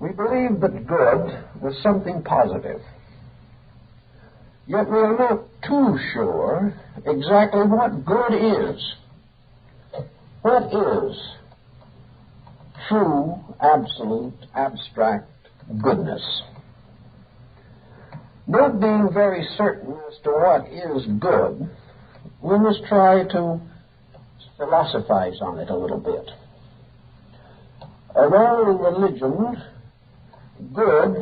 We believe that good was something positive, yet we are not too sure exactly what good is. What is true, absolute, abstract goodness? Not being very certain as to what is good, we must try to philosophize on it a little bit. Although in religion, good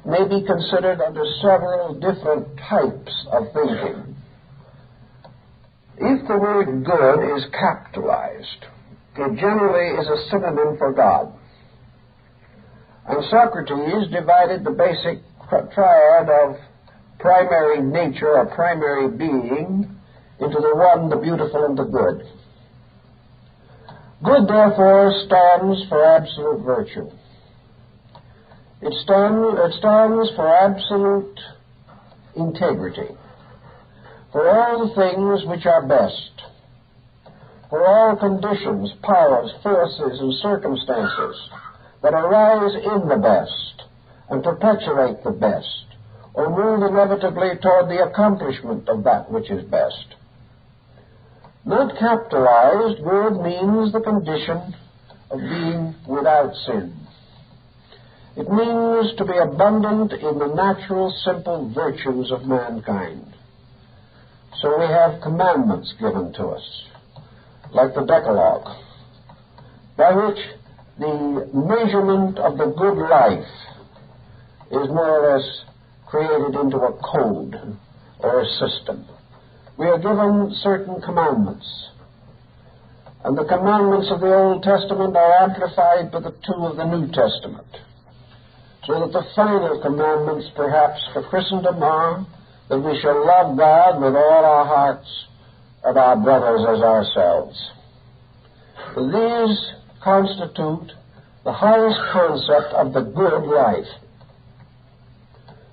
may be considered under several different types of thinking. If the word good is capitalized, it generally is a synonym for God. And Socrates divided the basic triad of primary nature or primary being into the one, the beautiful, and the good. Good, therefore, stands for absolute virtue. It stands for absolute integrity, for all the things which are best, for all conditions, powers, forces, and circumstances that arise in the best and perpetuate the best, or move inevitably toward the accomplishment of that which is best. Not capitalized, good means the condition of being without sin. It means to be abundant in the natural, simple virtues of mankind. So we have commandments given to us, like the Decalogue, by which the measurement of the good life is more or less created into a code or a system. We are given certain commandments, and the commandments of the Old Testament are amplified by the two of the New Testament, so that the final commandments, perhaps, for Christendom are that we shall love God with all our hearts and our brothers as ourselves. These constitute the highest concept of the good life.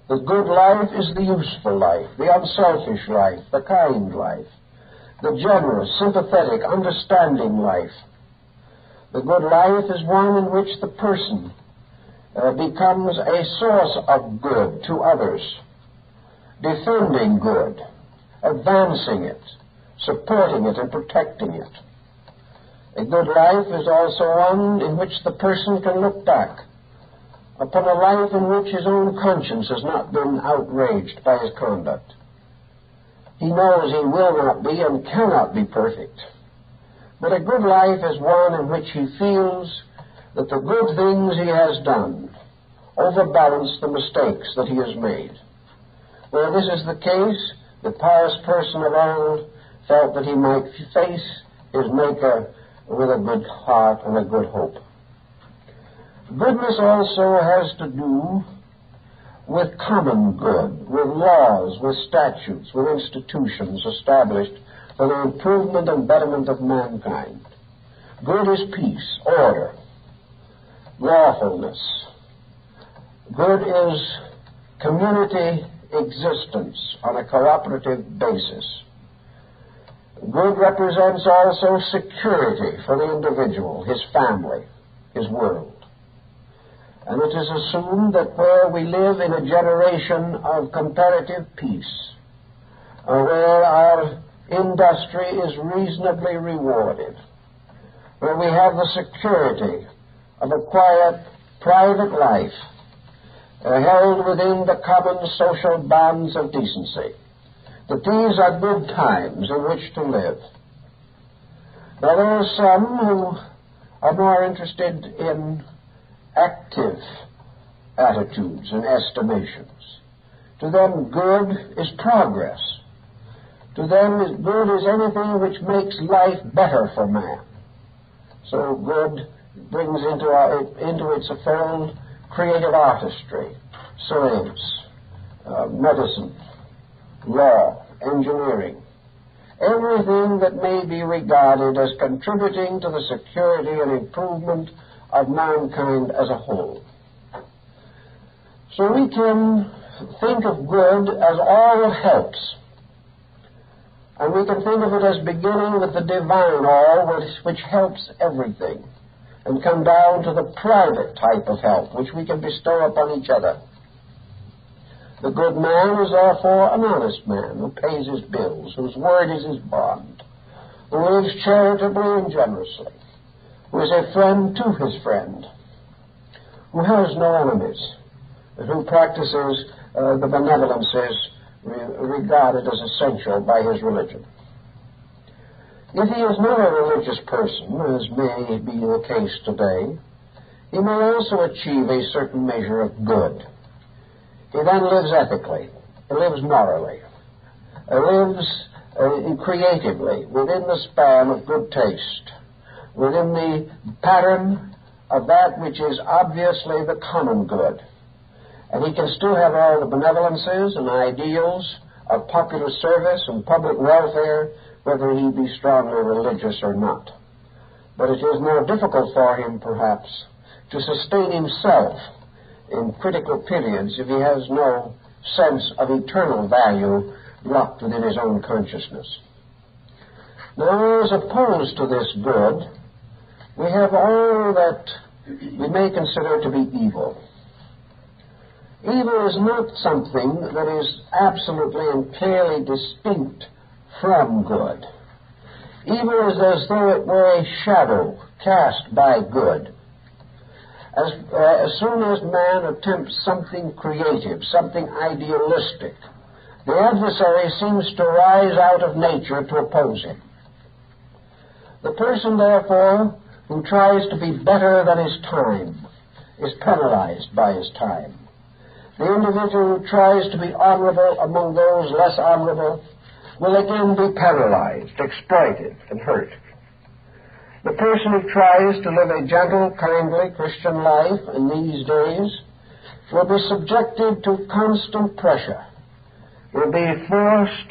The good life is the useful life, the unselfish life, the kind life, the generous, sympathetic, understanding life. The good life is one in which the person becomes a source of good to others, defending good, advancing it, supporting it, and protecting it. A good life is also one in which the person can look back upon a life in which his own conscience has not been outraged by his conduct. He knows he will not be and cannot be perfect. But a good life is one in which he feels that the good things he has done overbalance the mistakes that he has made. Where this is the case, the pious person of old felt that he might face his Maker with a good heart and a good hope. Goodness also has to do with common good, with laws, with statutes, with institutions established for the improvement and betterment of mankind. Good is peace, order, lawfulness. Good is community existence on a cooperative basis. Good represents also security for the individual, his family, his world. And it is assumed that where we live in a generation of comparative peace, where our industry is reasonably rewarded, where we have the security of a quiet, private life, held within the common social bonds of decency, that these are good times in which to live. Now, there are some who are more interested in active attitudes and estimations. To them, good is progress. To them, good is anything which makes life better for man. So good brings into its fold creative artistry, science, medicine, law, engineering, everything that may be regarded as contributing to the security and improvement of mankind as a whole. So we can think of good as all helps, and we can think of it as beginning with the divine all, which helps everything, and come down to the private type of help which we can bestow upon each other. The good man is therefore an honest man who pays his bills, whose word is his bond, who lives charitably and generously, who is a friend to his friend, who has no enemies, and who practices the benevolences regarded as essential by his religion. If he is not a religious person, as may be the case today, he may also achieve a certain measure of good. He then lives ethically, he lives morally, he lives creatively within the span of good taste, within the pattern of that which is obviously the common good. And he can still have all the benevolences and ideals of popular service and public welfare, whether he be strongly religious or not. But it is more difficult for him, perhaps, to sustain himself in critical periods if he has no sense of eternal value locked within his own consciousness. Now, as opposed to this good, we have all that we may consider to be evil. Evil is not something that is absolutely and clearly distinct from good. Evil is as though it were a shadow cast by good. As soon as man attempts something creative, something idealistic, the adversary seems to rise out of nature to oppose him. The person, therefore, who tries to be better than his time is penalized by his time. The individual who tries to be honorable among those less honorable will again be paralyzed, exploited, and hurt. The person who tries to live a gentle, kindly Christian life in these days will be subjected to constant pressure, will be forced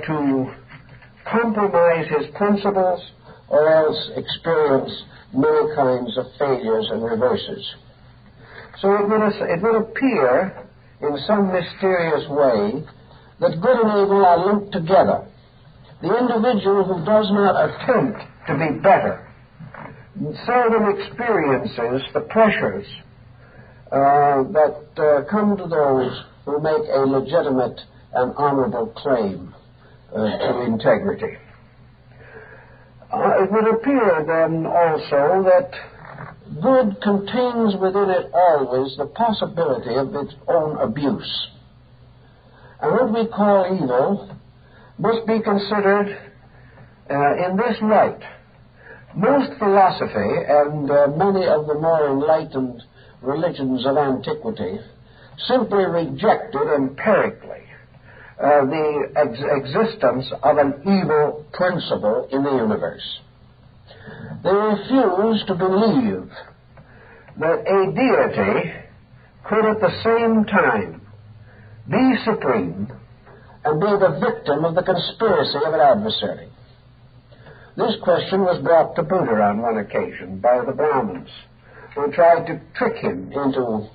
to compromise his principles, or else experience many kinds of failures and reverses. So it will appear in some mysterious way that good and evil are linked together. The individual who does not attempt to be better seldom experiences the pressures that come to those who make a legitimate and honorable claim to integrity. It would appear then also that good contains within it always the possibility of its own abuse. And what we call evil must be considered in this light. Most philosophy and many of the more enlightened religions of antiquity simply rejected empirically the existence of an evil principle in the universe. They refused to believe that a deity could at the same time be supreme and be the victim of the conspiracy of an adversary. This question was brought to Buddha on one occasion by the Brahmins, who tried to trick him into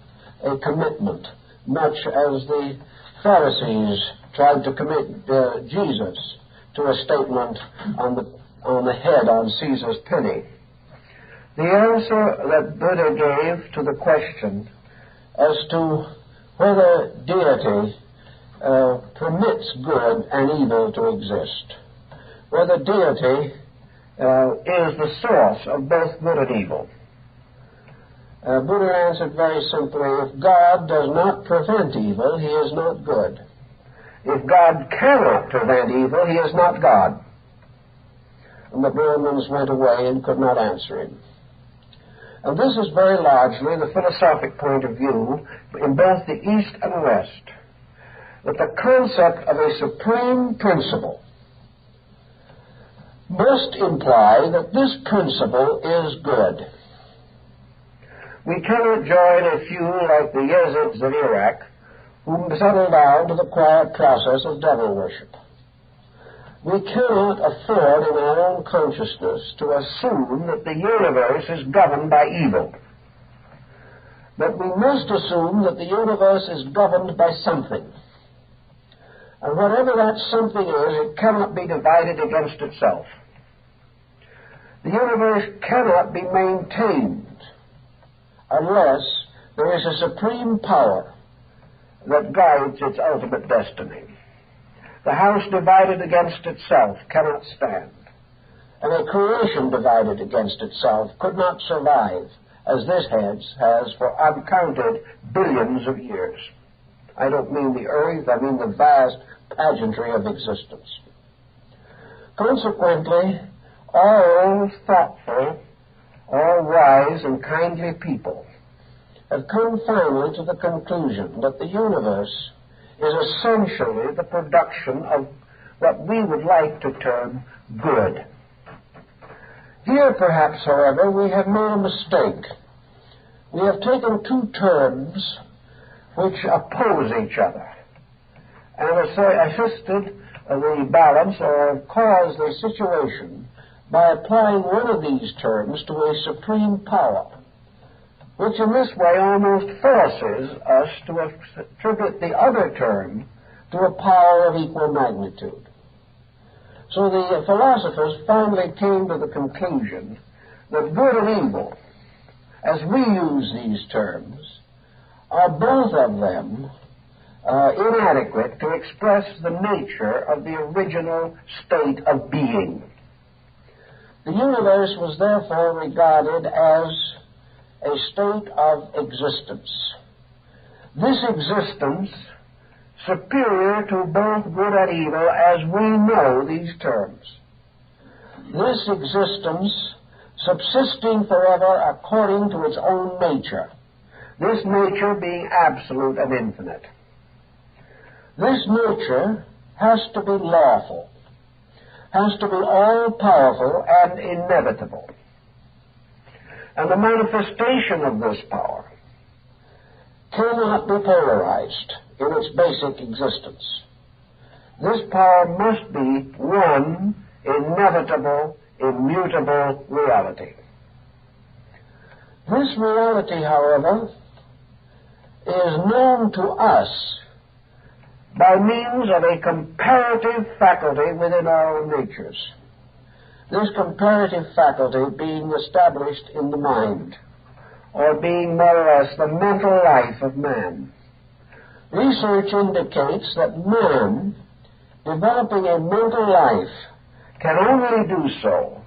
a commitment, much as the Pharisees tried to commit Jesus to a statement on the head on Caesar's penny. The answer that Buddha gave to the question as to whether deity permits good and evil to exist, whether deity is the source of both good and evil. Buddha answered very simply, if God does not prevent evil, he is not good. If God cannot prevent evil, he is not God. And the Brahmins went away and could not answer him. And this is very largely the philosophic point of view in both the East and West, that the concept of a supreme principle must imply that this principle is good. We cannot join a few like the Yezids of Iraq who settle down to the quiet process of devil worship. We cannot afford in our own consciousness to assume that the universe is governed by evil. But we must assume that the universe is governed by something. And whatever that something is, it cannot be divided against itself. The universe cannot be maintained unless there is a supreme power that guides its ultimate destiny. The house divided against itself cannot stand, and a creation divided against itself could not survive, as this has for uncounted billions of years. I don't mean the earth, I mean the vast pageantry of existence. Consequently, all thoughtful, all wise and kindly people have come finally to the conclusion that the universe is essentially the production of what we would like to term good. Here, perhaps, however, we have made a mistake. We have taken two terms which oppose each other and assisted the balance or caused a situation by applying one of these terms to a supreme power, which in this way almost forces us to attribute the other term to a power of equal magnitude. So the philosophers finally came to the conclusion that good and evil, as we use these terms, are both of them inadequate to express the nature of the original state of being. The universe was therefore regarded as a state of existence. This existence superior to both good and evil as we know these terms. This existence subsisting forever according to its own nature, this nature being absolute and infinite. This nature has to be lawful, has to be all-powerful and inevitable. And the manifestation of this power cannot be polarized in its basic existence. This power must be one inevitable, immutable reality. This reality, however, is known to us by means of a comparative faculty within our own natures. This comparative faculty being established in the mind, or being more or less the mental life of man. Research indicates that man, developing a mental life, can only do so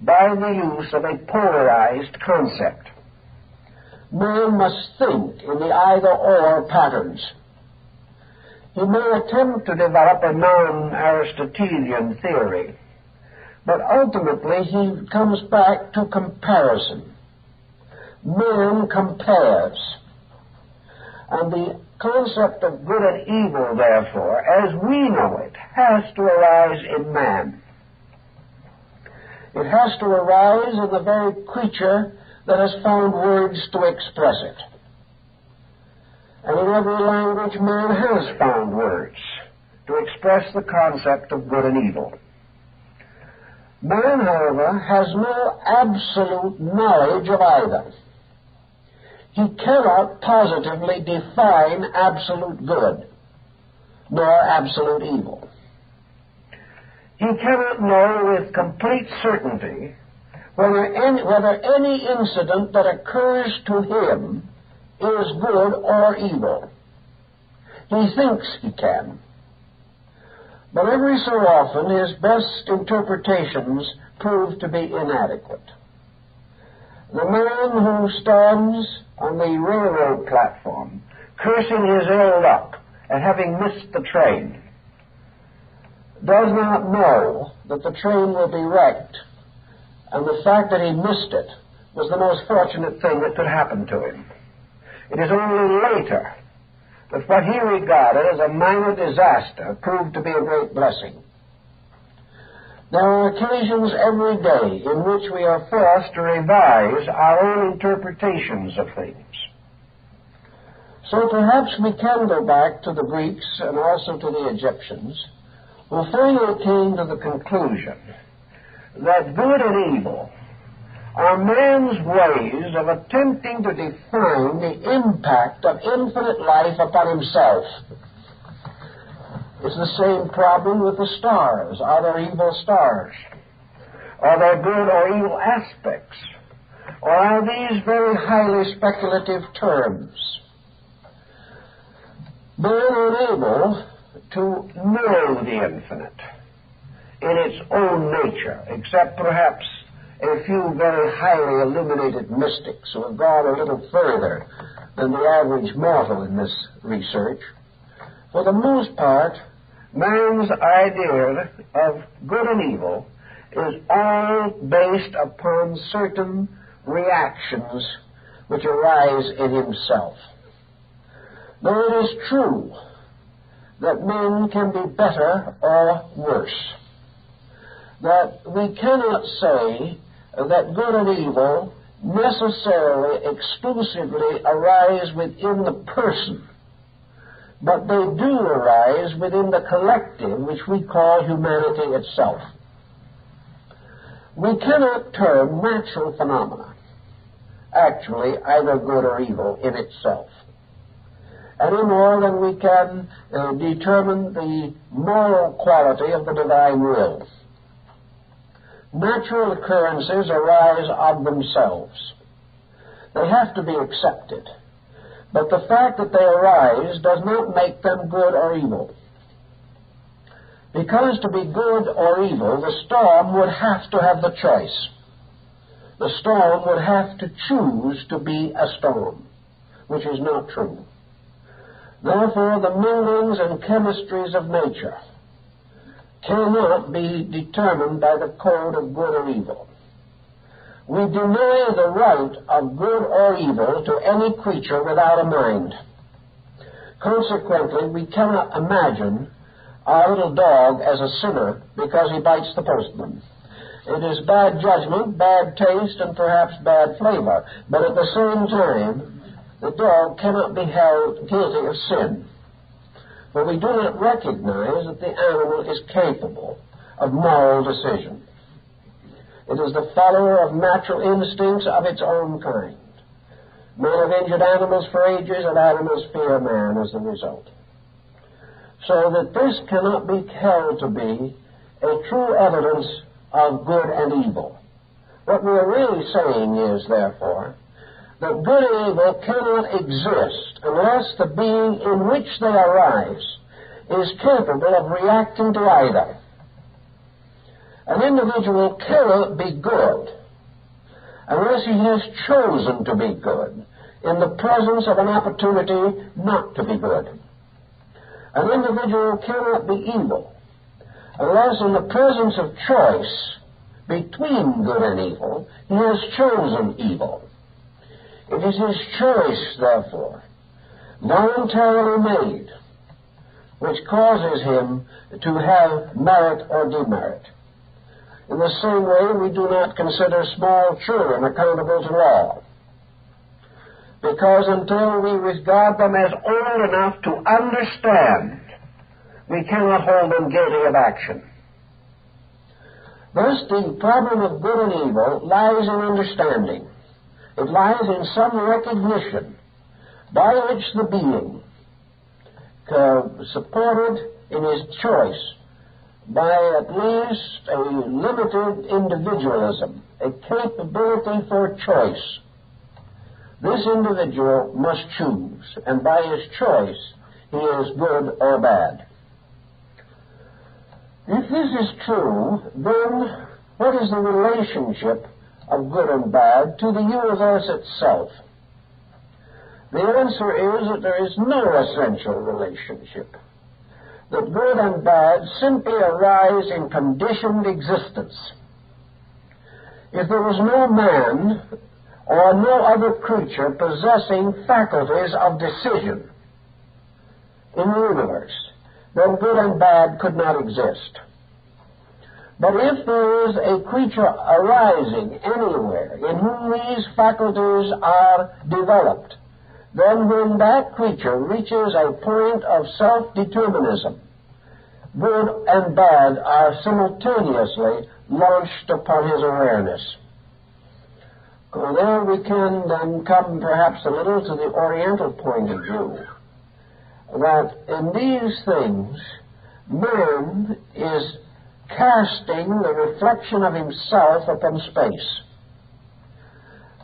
by the use of a polarized concept. Man must think in the either-or patterns. He may attempt to develop a non-Aristotelian theory, but ultimately he comes back to comparison. Man compares. And the concept of good and evil, therefore, as we know it, has to arise in man. It has to arise in the very creature that has found words to express it. And in every language, man has found words to express the concept of good and evil. Man, however, has no absolute knowledge of either. He cannot positively define absolute good, nor absolute evil. He cannot know with complete certainty whether any incident that occurs to him is good or evil. He thinks he can. But every so often his best interpretations prove to be inadequate. The man who stands on the railroad platform, cursing his ill luck at having missed the train, does not know that the train will be wrecked, and the fact that he missed it was the most fortunate thing that could happen to him. It is only later that what he regarded as a minor disaster proved to be a great blessing. There are occasions every day in which we are forced to revise our own interpretations of things. So perhaps we can go back to the Greeks and also to the Egyptians, who finally came to the conclusion that good and evil are man's ways of attempting to define the impact of infinite life upon himself. It's the same problem with the stars. Are there evil stars? Are there good or evil aspects? Or are these very highly speculative terms? Being unable to know the infinite in its own nature, except perhaps a few very highly illuminated mystics who have gone a little further than the average mortal in this research. For the most part, man's idea of good and evil is all based upon certain reactions which arise in himself. Now, it is true that men can be better or worse, that we cannot say that good and evil necessarily exclusively arise within the person, but they do arise within the collective which we call humanity itself. We cannot term natural phenomena actually either good or evil in itself, any more than we can determine the moral quality of the divine will. Natural occurrences arise of themselves. They have to be accepted. But the fact that they arise does not make them good or evil. Because to be good or evil, the storm would have to have the choice. The storm would have to choose to be a storm, which is not true. Therefore, the minglings and chemistries of nature cannot be determined by the code of good or evil. We deny the right of good or evil to any creature without a mind. Consequently, we cannot imagine our little dog as a sinner because he bites the postman. It is bad judgment, bad taste, and perhaps bad flavor, but at the same time, the dog cannot be held guilty of sin. For we do not recognize that the animal is capable of moral decision. It is the follower of natural instincts of its own kind. Men have injured animals for ages, and animals fear man as the result. So that this cannot be held to be a true evidence of good and evil. What we are really saying is, therefore, that good and evil cannot exist unless the being in which they arise is capable of reacting to either. An individual cannot be good unless he has chosen to be good in the presence of an opportunity not to be good. An individual cannot be evil unless in the presence of choice between good and evil, he has chosen evil. It is his choice, therefore, voluntarily made, which causes him to have merit or demerit. In the same way, we do not consider small children accountable to law, because until we regard them as old enough to understand, we cannot hold them guilty of action. Thus, the problem of good and evil lies in understanding. It lies in some recognition by which the being, supported in his choice by at least a limited individualism, a capability for choice, this individual must choose, and by his choice he is good or bad. If this is true, then what is the relationship of good and bad to the universe itself? The answer is that there is no essential relationship, that good and bad simply arise in conditioned existence. If there was no man or no other creature possessing faculties of decision in the universe, then good and bad could not exist. But if there is a creature arising anywhere in whom these faculties are developed, then when that creature reaches a point of self-determinism, good and bad are simultaneously launched upon his awareness. There we can then come perhaps a little to the Oriental point of view, that in these things man is casting the reflection of himself upon space.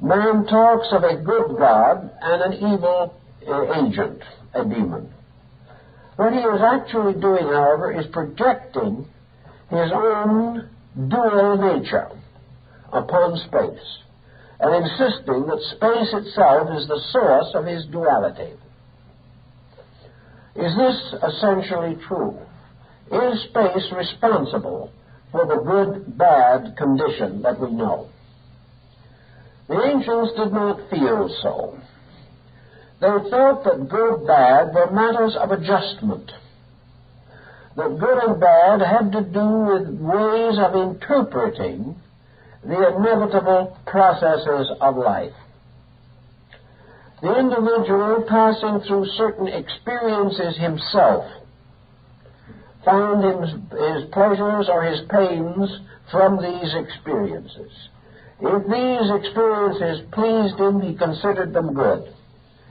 Man talks of a good God and an evil agent, a demon. What he is actually doing, however, is projecting his own dual nature upon space and insisting that space itself is the source of his duality. Is this essentially true? Is space responsible for the good-bad condition that we know? The ancients did not feel so. They thought that good-bad were matters of adjustment, that good and bad had to do with ways of interpreting the inevitable processes of life. The individual, passing through certain experiences himself, found his pleasures or his pains from these experiences. If these experiences pleased him, he considered them good.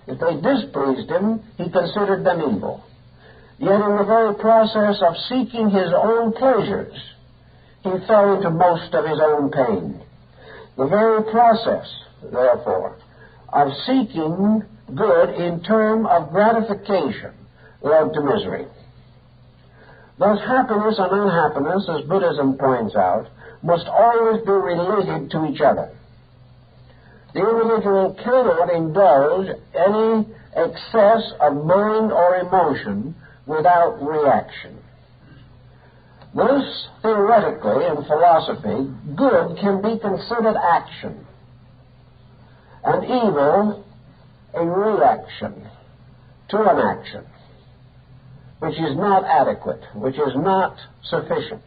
If they displeased him, he considered them evil. Yet in the very process of seeking his own pleasures, he fell into most of his own pain. The very process, therefore, of seeking good in terms of gratification led to misery. Thus, happiness and unhappiness, as Buddhism points out, must always be related to each other. The individual cannot indulge any excess of mind or emotion without reaction. Thus, theoretically, in philosophy, good can be considered action, and evil a reaction to an action, which is not adequate, which is not sufficient.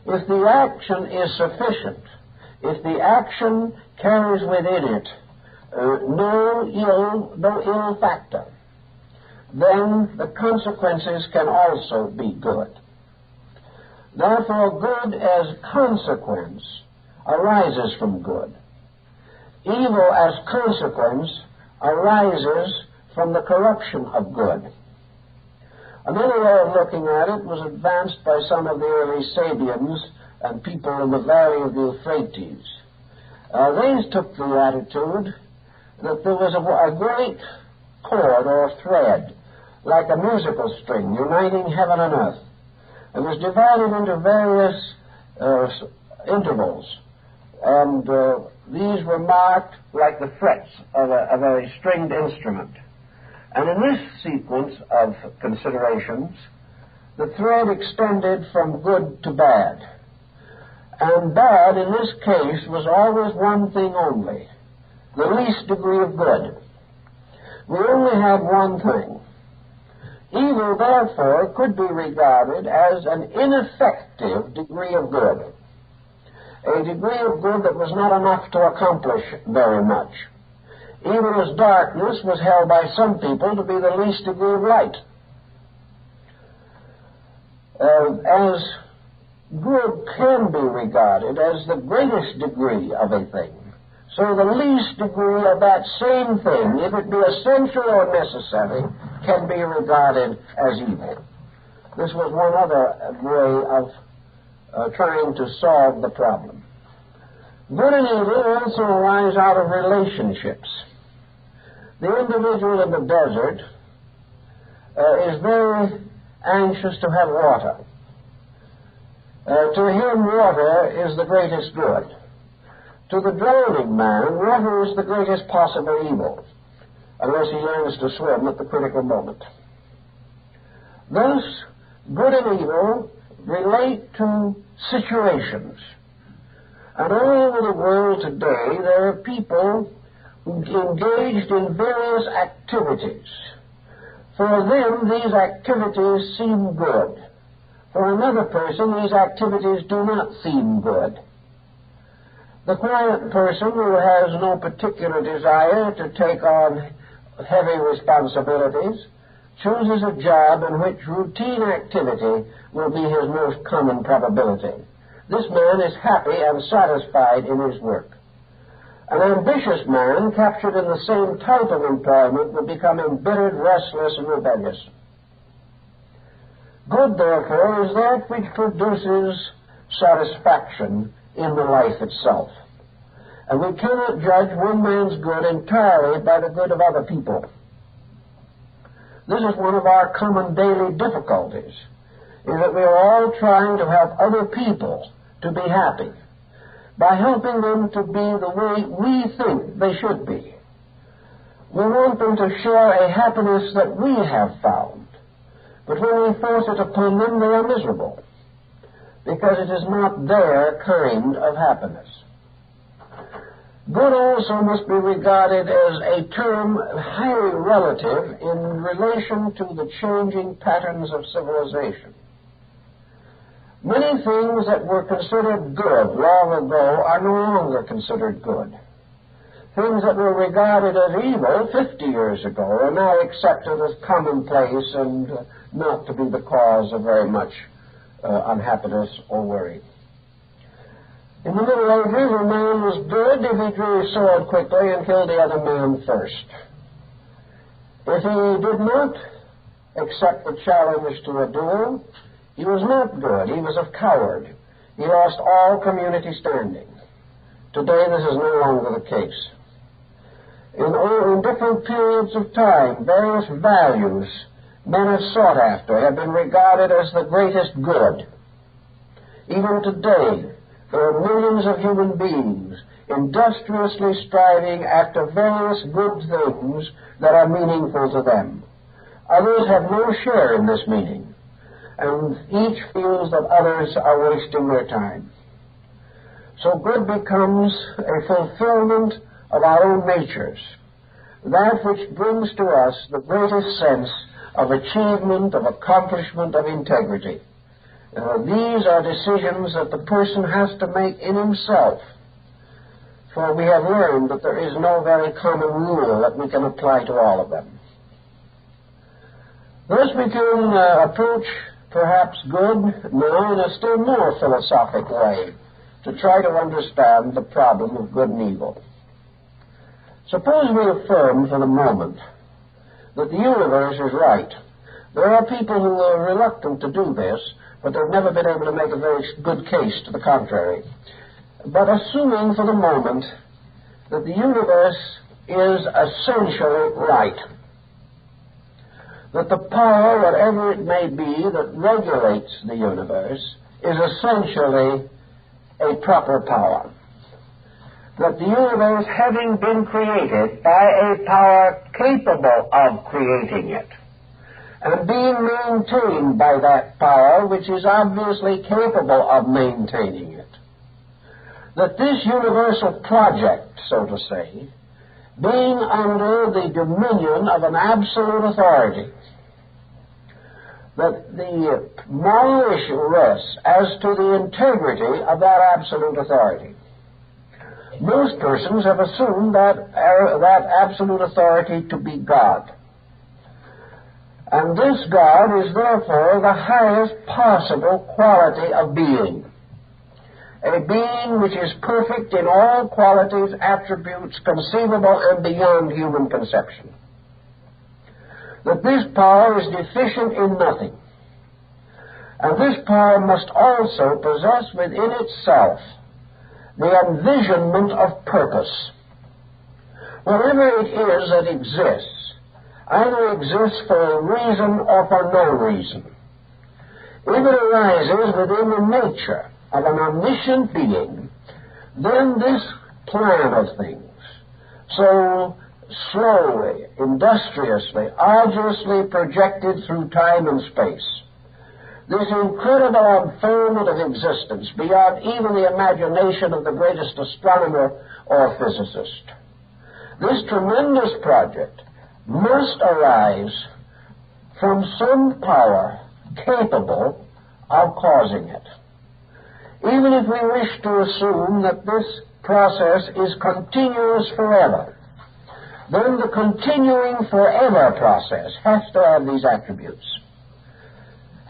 If the action is sufficient, if the action carries within it no ill factor, then the consequences can also be good. Therefore, good as consequence arises from good. Evil as consequence arises from the corruption of good. Another way of looking at it was advanced by some of the early Sabians and people in the valley of the Euphrates. They took the attitude that there was a great cord or thread, like a musical string, uniting heaven and earth. It was divided into various intervals, and these were marked like the frets of a stringed instrument. And in this sequence of considerations, the thread extended from good to bad. And bad, in this case, was always one thing only, the least degree of good. We only had one thing. Evil, therefore, could be regarded as an ineffective degree of good, a degree of good that was not enough to accomplish very much. Even as darkness was held by some people to be the least degree of light. As good can be regarded as the greatest degree of a thing, so the least degree of that same thing, if it be essential or necessary, can be regarded as evil. This was one other way of trying to solve the problem. Good and evil also arise out of relationships. The individual in the desert is very anxious to have water. To him, water is the greatest good. To the drowning man, water is the greatest possible evil, unless he learns to swim at the critical moment. Thus, good and evil relate to situations. And all over the world today, there are people engaged in various activities. For them, these activities seem good. For another person, these activities do not seem good. The quiet person who has no particular desire to take on heavy responsibilities chooses a job in which routine activity will be his most common probability. This man is happy and satisfied in his work. An ambitious man captured in the same type of employment will become embittered, restless, and rebellious. Good, therefore, is that which produces satisfaction in the life itself. And we cannot judge one man's good entirely by the good of other people. This is one of our common daily difficulties, is that we are all trying to help other people to be happy by helping them to be the way we think they should be. We want them to share a happiness that we have found, but when we force it upon them, they are miserable, because it is not their kind of happiness. Good also must be regarded as a term highly relative in relation to the changing patterns of civilization. Many things that were considered good long ago are no longer considered good. Things that were regarded as evil 50 years ago are now accepted as commonplace and not to be the cause of very much unhappiness or worry. In the Middle Ages, a man was good if he drew his sword quickly and killed the other man first. If he did not accept the challenge to a duel, he was not good. He was a coward. He lost all community standing. Today, this is no longer the case. In different periods of time, various values men have sought after have been regarded as the greatest good. Even today, there are millions of human beings industriously striving after various good things that are meaningful to them. Others have no share in this meaning, and each feels that others are wasting their time. So good becomes a fulfillment of our own natures, that which brings to us the greatest sense of achievement, of accomplishment, of integrity. These are decisions that the person has to make in himself, for we have learned that there is no very common rule that we can apply to all of them. Thus we can approach perhaps good now in a still more philosophic way to try to understand the problem of good and evil. Suppose we affirm for the moment that the universe is right. There are people who are reluctant to do this, but they've never been able to make a very good case to the contrary. But assuming for the moment that the universe is essentially right, that the power, whatever it may be, that regulates the universe is essentially a proper power, that the universe, having been created by a power capable of creating it, and being maintained by that power which is obviously capable of maintaining it, that this universal project, so to say, being under the dominion of an absolute authority, that the moral issue rests as to the integrity of that absolute authority. Most persons have assumed that absolute authority to be God. And this God is therefore the highest possible quality of being, a being which is perfect in all qualities, attributes conceivable and beyond human conception. That this power is deficient in nothing. And this power must also possess within itself the envisionment of purpose. Whatever it is that exists, either exists for a reason or for no reason. If it arises within the nature of an omniscient being, then this plan of things, so slowly, industriously, arduously projected through time and space, this incredible unfoldment of existence beyond even the imagination of the greatest astronomer or physicist, this tremendous project must arise from some power capable of causing it. Even if we wish to assume that this process is continuous forever, then the continuing forever process has to have these attributes.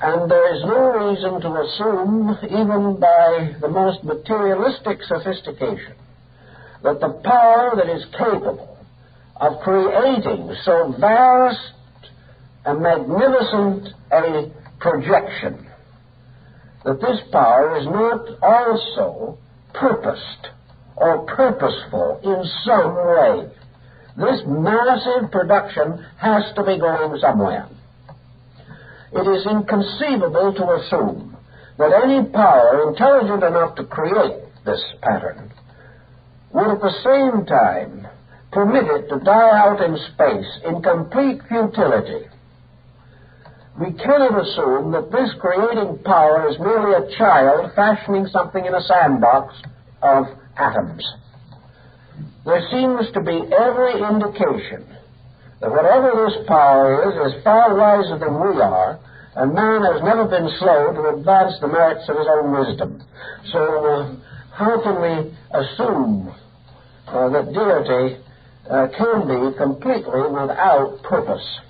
And there is no reason to assume, even by the most materialistic sophistication, that the power that is capable of creating so vast and magnificent a projection, that this power is not also purposed or purposeful in some way. This massive production has to be going somewhere. It is inconceivable to assume that any power intelligent enough to create this pattern would at the same time permit it to die out in space in complete futility. We cannot assume that this creating power is merely a child fashioning something in a sandbox of atoms. There seems to be every indication that whatever this power is far wiser than we are, and man has never been slow to advance the merits of his own wisdom. So how can we assume that deity can be completely without purpose?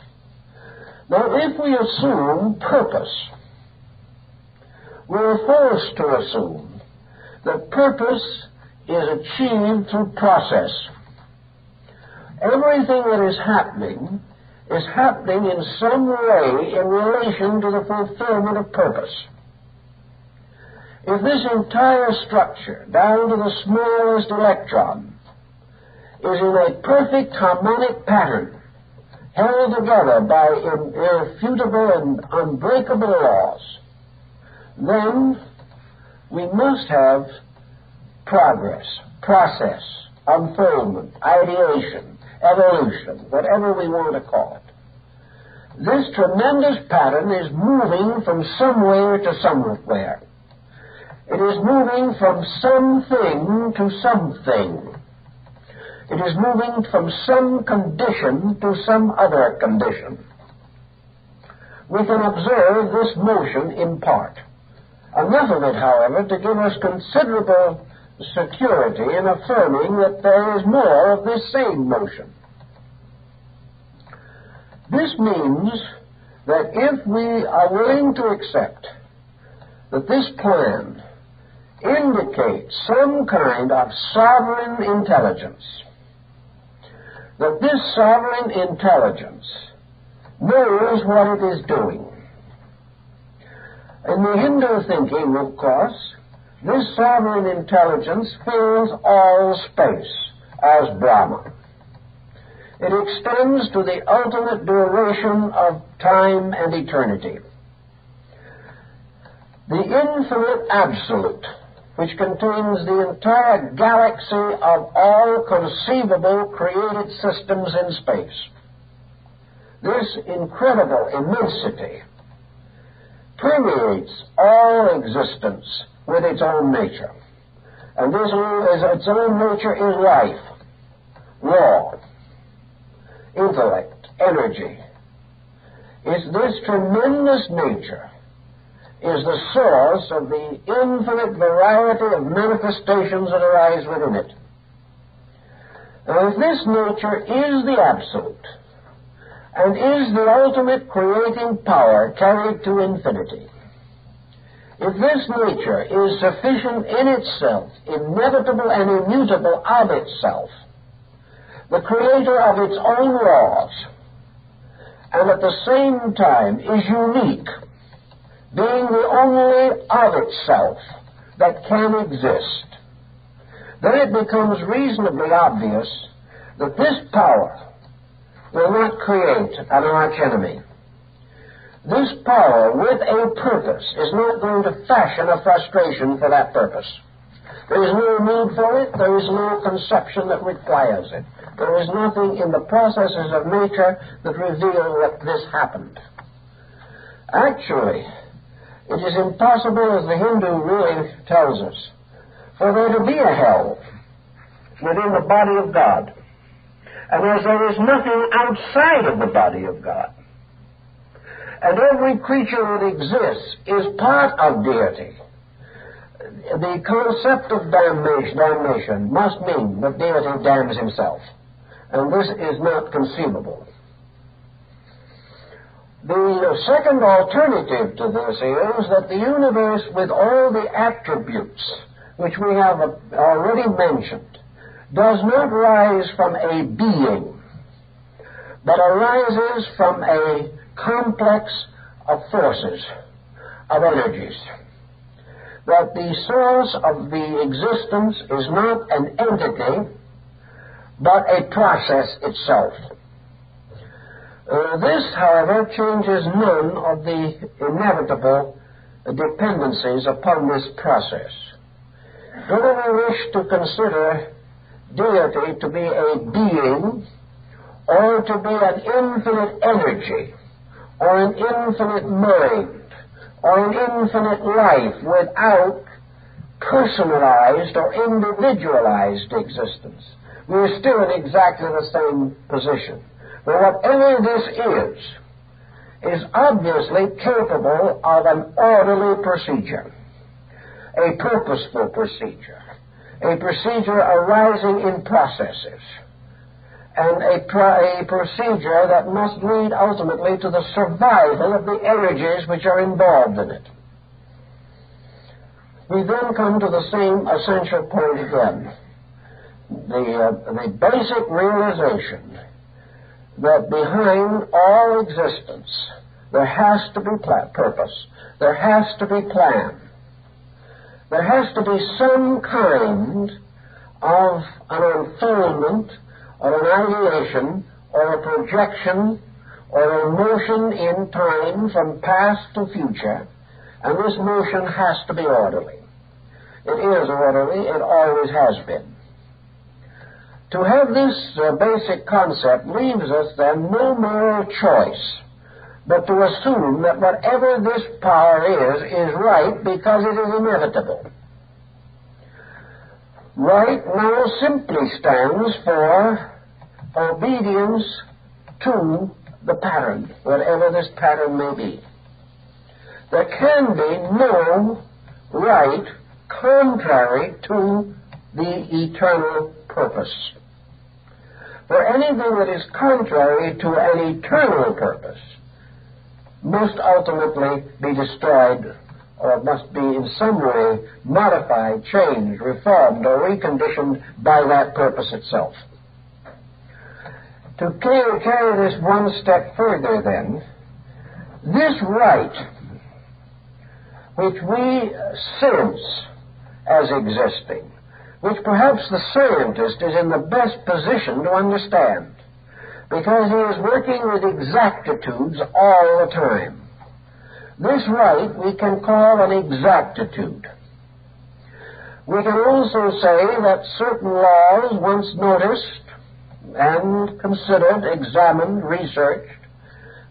Now, if we assume purpose, we are forced to assume that purpose is achieved through process. Everything that is happening in some way in relation to the fulfillment of purpose. If this entire structure, down to the smallest electron, is in a perfect harmonic pattern, held together by irrefutable and unbreakable laws, then we must have progress, process, unfoldment, ideation, evolution, whatever we want to call it. This tremendous pattern is moving from somewhere to somewhere. It is moving from something to something. It is moving from some condition to some other condition. We can observe this motion in part. Enough of it, however, to give us considerable security in affirming that there is more of this same motion. This means that if we are willing to accept that this plan indicates some kind of sovereign intelligence, that this sovereign intelligence knows what it is doing. In the Hindu thinking, of course, this sovereign intelligence fills all space as Brahma. It extends to the ultimate duration of time and eternity. The infinite absolute, which contains the entire galaxy of all conceivable created systems in space. This incredible immensity permeates all existence with its own nature. And its own nature is life, law, intellect, energy. This tremendous nature is the source of the infinite variety of manifestations that arise within it. Now, if this nature is the absolute, and is the ultimate creating power carried to infinity, if this nature is sufficient in itself, inevitable and immutable of itself, the creator of its own laws, and at the same time is unique, being the only of itself that can exist, then it becomes reasonably obvious that this power will not create an archenemy. This power with a purpose is not going to fashion a frustration for that purpose. There is no need for it. There is no conception that requires it. There is nothing in the processes of nature that reveal that this happened. Actually, it is impossible, as the Hindu really tells us, for there to be a hell within the body of God. And as there is nothing outside of the body of God, and every creature that exists is part of deity, the concept of damnation must mean that deity damns himself. And this is not conceivable. The second alternative to this is that the universe, with all the attributes which we have already mentioned, does not rise from a being, but arises from a complex of forces, of energies. That the source of the existence is not an entity, but a process itself. This, however, changes none of the inevitable dependencies upon this process. Whether we wish to consider deity to be a being, or to be an infinite energy, or an infinite mind, or an infinite life without personalized or individualized existence, we are still in exactly the same position. But whatever this is obviously capable of an orderly procedure, a purposeful procedure, a procedure arising in processes, and a procedure that must lead ultimately to the survival of the energies which are involved in it. We then come to the same essential point again, the basic realization that behind all existence there has to be purpose, there has to be plan, there has to be some kind of an unfoldment or an ideation or a projection or a motion in time from past to future, and this motion has to be orderly. It is orderly, it always has been. To have this basic concept leaves us then no moral choice but to assume that whatever this power is right because it is inevitable. Right now simply stands for obedience to the pattern, whatever this pattern may be. There can be no right contrary to the eternal purpose. For anything that is contrary to an eternal purpose must ultimately be destroyed, or must be in some way modified, changed, reformed, or reconditioned by that purpose itself. To carry this one step further, then, this right, which we sense as existing, which perhaps the scientist is in the best position to understand, because he is working with exactitudes all the time. This right we can call an exactitude. We can also say that certain laws, once noticed and considered, examined, researched,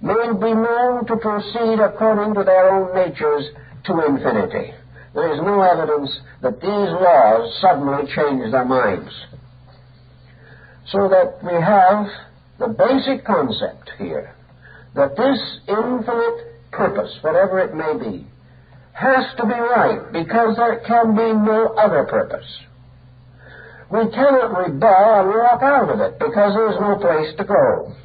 may be known to proceed according to their own natures to infinity. There is no evidence that these laws suddenly change their minds. So that we have the basic concept here, that this infinite purpose, whatever it may be, has to be right, because there can be no other purpose. We cannot rebel and walk out of it, because there is no place to go.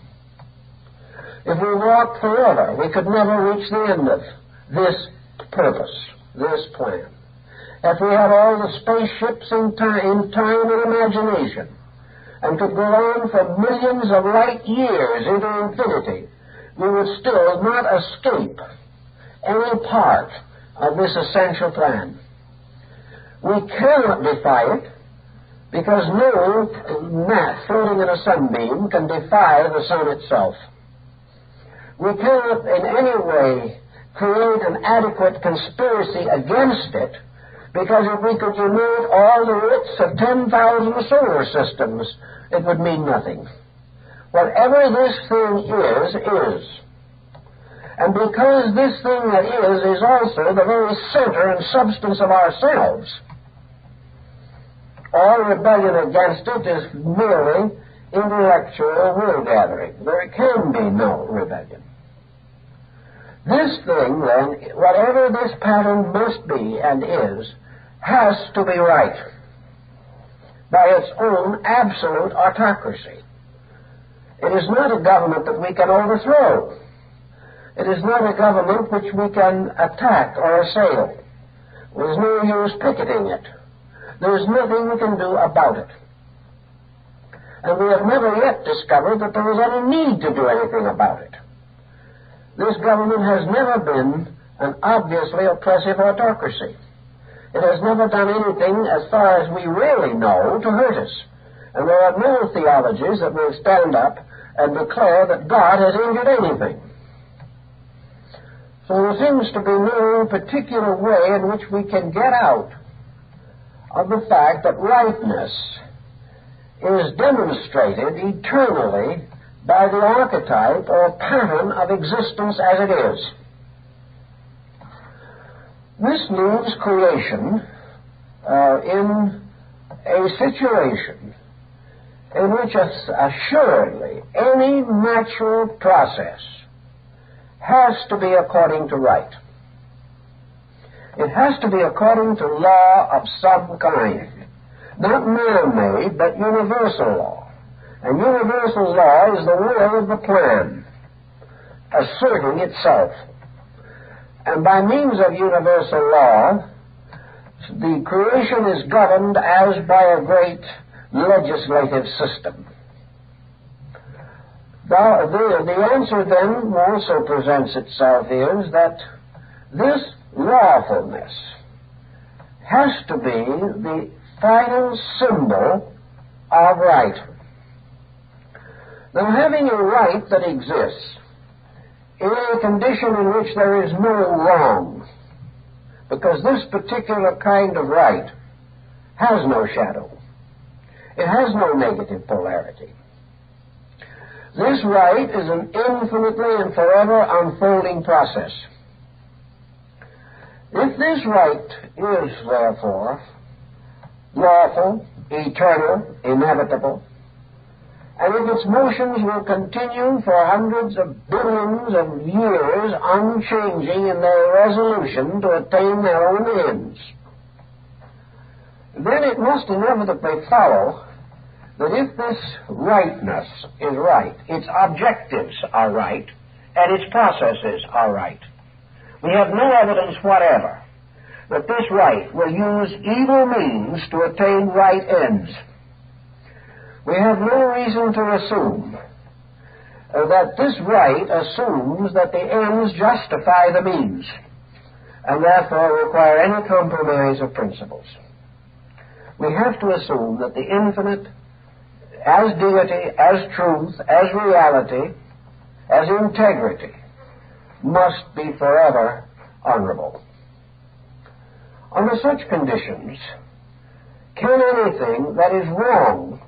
If we walked forever, we could never reach the end of this purpose, this plan. If we had all the spaceships in time and imagination, and could go on for millions of light years into infinity, we would still not escape any part of this essential plan. We cannot defy it, because no gnat floating in a sunbeam can defy the sun itself. We cannot in any way create an adequate conspiracy against it, because if we could unite all the wits of 10,000 solar systems, it would mean nothing. Whatever this thing is. And because this thing that is also the very center and substance of ourselves, all rebellion against it is merely intellectual will-gathering. There can be no rebellion. This thing, then, whatever this pattern must be and is, has to be right by its own absolute autocracy. It is not a government that we can overthrow. It is not a government which we can attack or assail. There's no use picketing it. There's nothing we can do about it. And we have never yet discovered that there is any need to do anything about it. This government has never been an obviously oppressive autocracy. It has never done anything, as far as we really know, to hurt us. And there are no theologies that will stand up and declare that God has injured anything. So there seems to be no particular way in which we can get out of the fact that rightness is demonstrated eternally by the archetype or pattern of existence as it is. This leaves creation in a situation in which assuredly any natural process has to be according to right. It has to be according to law of some kind, not man-made, but universal law. And universal law is the will of the plan, asserting itself. And by means of universal law, the creation is governed as by a great legislative system. The answer then also presents itself is that this lawfulness has to be the final symbol of right. Now, having a right that exists in a condition in which there is no wrong, because this particular kind of right has no shadow. It has no negative polarity. This right is an infinitely and forever unfolding process. If this right is, therefore, lawful, eternal, inevitable, and if its motions will continue for hundreds of billions of years unchanging in their resolution to attain their own ends, then it must inevitably follow that if this rightness is right, its objectives are right, and its processes are right, we have no evidence whatever that this right will use evil means to attain right ends. We have no reason to assume that this right assumes that the ends justify the means, and therefore require any compromise of principles. We have to assume that the infinite, as deity, as truth, as reality, as integrity, must be forever honorable. Under such conditions, can anything that is wrong,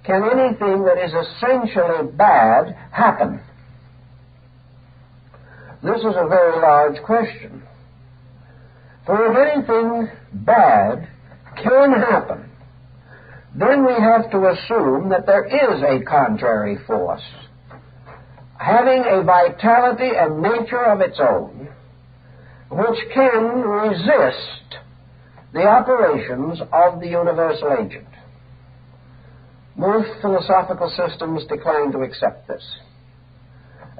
can anything that is essentially bad happen? This is a very large question. For if anything bad can happen, then we have to assume that there is a contrary force, having a vitality and nature of its own, which can resist the operations of the universal agent. Most philosophical systems decline to accept this.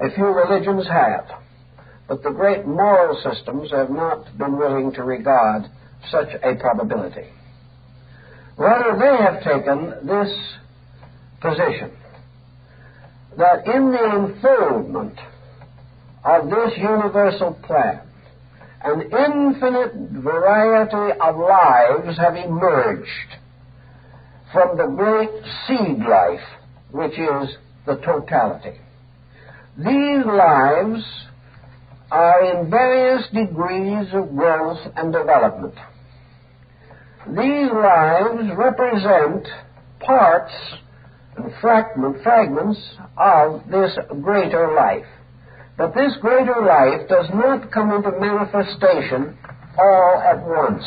A few religions have, but the great moral systems have not been willing to regard such a probability. Rather, they have taken this position, that in the unfoldment of this universal plan, an infinite variety of lives have emerged from the great seed life, which is the totality. These lives are in various degrees of growth and development. These lives represent parts and fragments of this greater life. But this greater life does not come into manifestation all at once.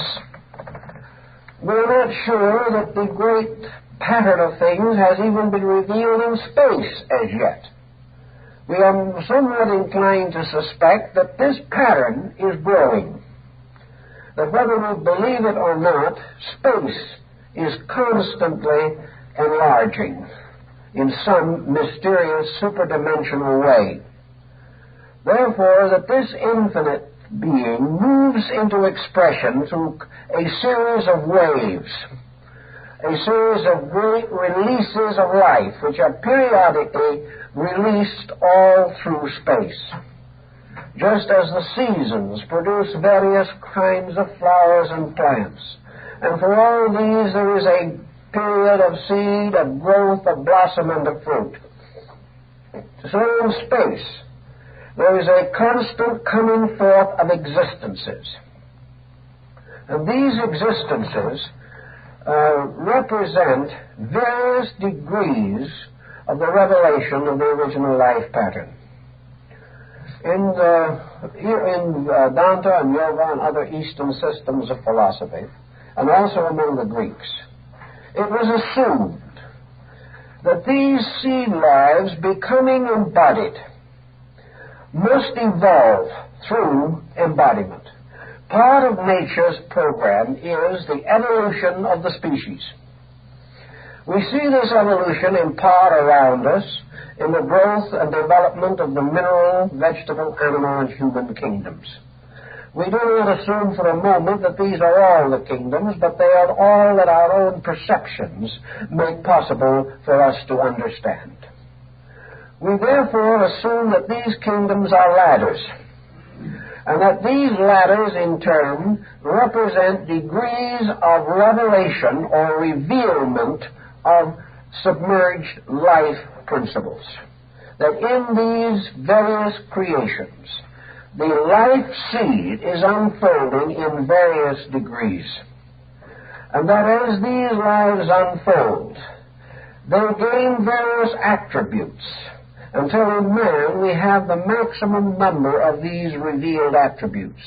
We're not sure that the great pattern of things has even been revealed in space as yet. We are somewhat inclined to suspect that this pattern is growing. That whether we believe it or not, space is constantly enlarging in some mysterious superdimensional way. Therefore, that this infinite being moves into expression through a series of waves, a series of great releases of life, which are periodically released all through space. just as the seasons produce various kinds of flowers and plants. And for all these there is a period of seed, of growth, of blossom, and of fruit. So in space, there is a constant coming forth of existences. And these existences represent various degrees of the revelation of the original life pattern. In Dante and Yoga and other Eastern systems of philosophy, and also among the Greeks, it was assumed that these seed lives, becoming embodied, must evolve through embodiment. Part of nature's program is the evolution of the species. We see this evolution in part around us in the growth and development of the mineral, vegetable, animal, and human kingdoms. We do not assume for a moment that these are all the kingdoms, but they are all that our own perceptions make possible for us to understand. We therefore assume that these kingdoms are ladders, and that these ladders in turn represent degrees of revelation or revealment of submerged life principles. That in these various creations, the life seed is unfolding in various degrees. And that as these lives unfold, they gain various attributes, until in man we have the maximum number of these revealed attributes.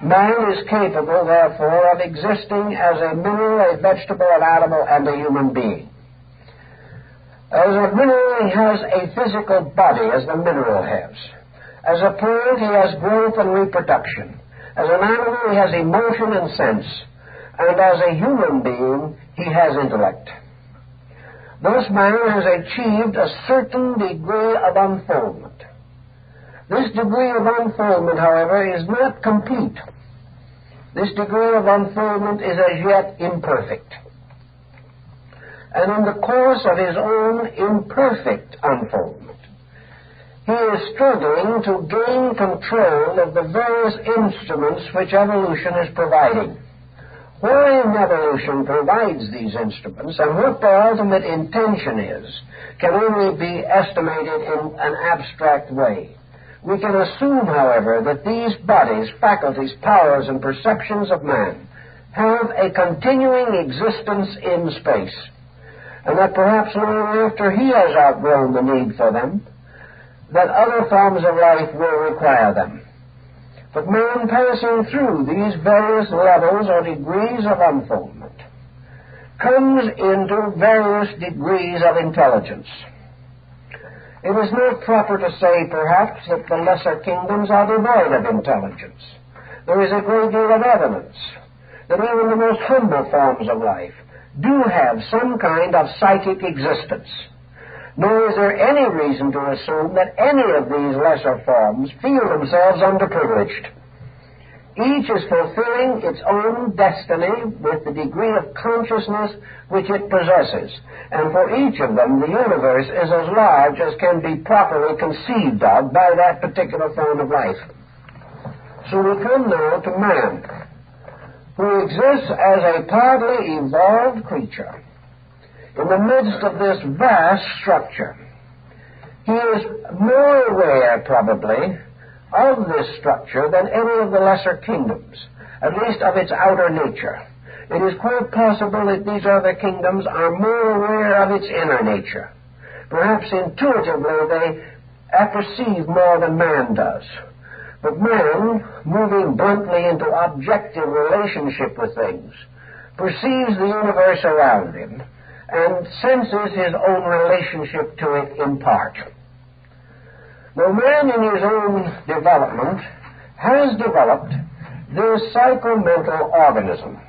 Man is capable, therefore, of existing as a mineral, a vegetable, an animal, and a human being. As a mineral, he has a physical body, as the mineral has. As a plant, he has growth and reproduction. As an animal, he has emotion and sense. And as a human being, he has intellect. Thus, man has achieved a certain degree of unfoldment. This degree of unfoldment, however, is not complete. This degree of unfoldment is as yet imperfect. And in the course of his own imperfect unfoldment, he is struggling to gain control of the various instruments which evolution is providing. Why evolution provides these instruments and what their ultimate intention is can only be estimated in an abstract way. We can assume, however, that these bodies, faculties, powers, and perceptions of man have a continuing existence in space, and that perhaps long after he has outgrown the need for them, that other forms of life will require them. But man, passing through these various levels or degrees of unfoldment, comes into various degrees of intelligence. It is not proper to say, perhaps, that the lesser kingdoms are devoid of intelligence. There is a great deal of evidence that even the most humble forms of life do have some kind of psychic existence. Nor is there any reason to assume that any of these lesser forms feel themselves underprivileged. Each is fulfilling its own destiny with the degree of consciousness which it possesses, and for each of them the universe is as large as can be properly conceived of by that particular form of life. So we come now to man, who exists as a partly evolved creature in the midst of this vast structure. He is more aware, probably, of this structure than any of the lesser kingdoms, at least of its outer nature. It is quite possible that these other kingdoms are more aware of its inner nature. Perhaps intuitively they apperceive more than man does. But man, moving bluntly into objective relationship with things, perceives the universe around him and senses his own relationship to it in part. Now, man in his own development has developed this psychomental organism.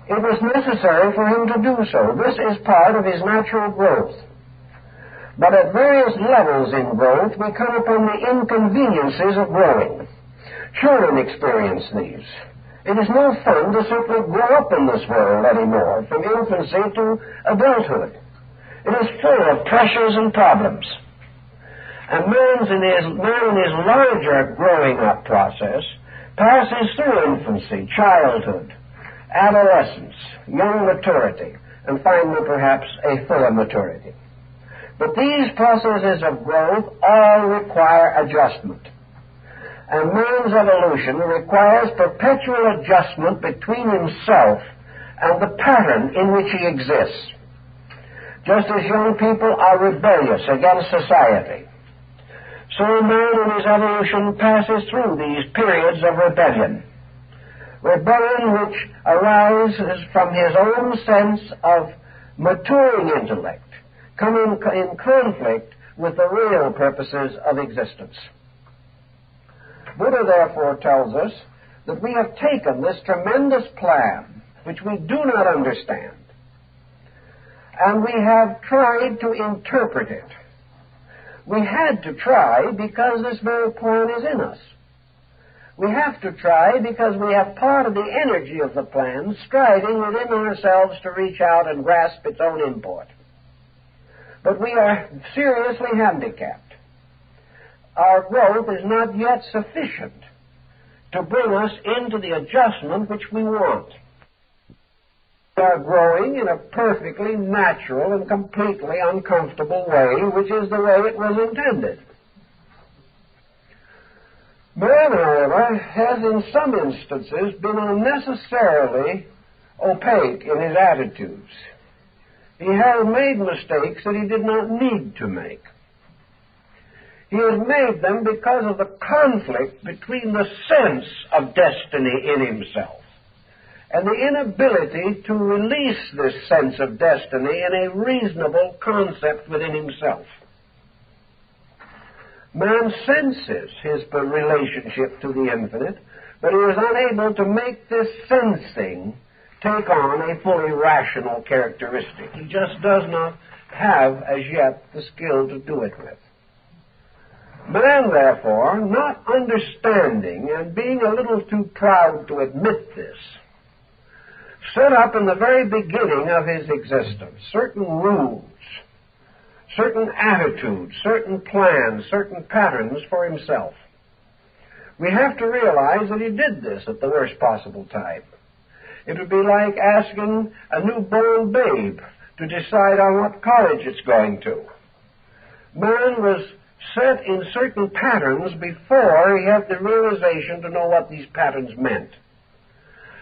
It was necessary for him to do so. This is part of his natural growth. But at various levels in growth, we come upon the inconveniences of growing. Children experience these. It is no fun to simply grow up in this world anymore, from infancy to adulthood. It is full of pressures and problems. And man in his larger growing up process passes through infancy, childhood, adolescence, young maturity, and finally perhaps a fuller maturity. But these processes of growth all require adjustment. And man's evolution requires perpetual adjustment between himself and the pattern in which he exists. Just as young people are rebellious against society, so man in his evolution passes through these periods of rebellion. Rebellion which arises from his own sense of maturing intellect, coming in conflict with the real purposes of existence. Buddha therefore tells us that we have taken this tremendous plan, which we do not understand, and we have tried to interpret it. We had to try because this very plan is in us. We have to try because we have part of the energy of the plan striving within ourselves to reach out and grasp its own import. But we are seriously handicapped. Our growth is not yet sufficient to bring us into the adjustment which we want. We are growing in a perfectly natural and completely uncomfortable way, which is the way it was intended. Man, however, has in some instances been unnecessarily opaque in his attitudes. He has made mistakes that he did not need to make. He has made them because of the conflict between the sense of destiny in himself and the inability to release this sense of destiny in a reasonable concept within himself. Man senses his relationship to the infinite, but he is unable to make this sensing take on a fully rational characteristic. He just does not have as yet the skill to do it with. Man, therefore, not understanding and being a little too proud to admit this, set up in the very beginning of his existence certain rules, certain attitudes, certain plans, certain patterns for himself. We have to realize that he did this at the worst possible time. It would be like asking a newborn babe to decide on what college it's going to. Man was set in certain patterns before he had the realization to know what these patterns meant.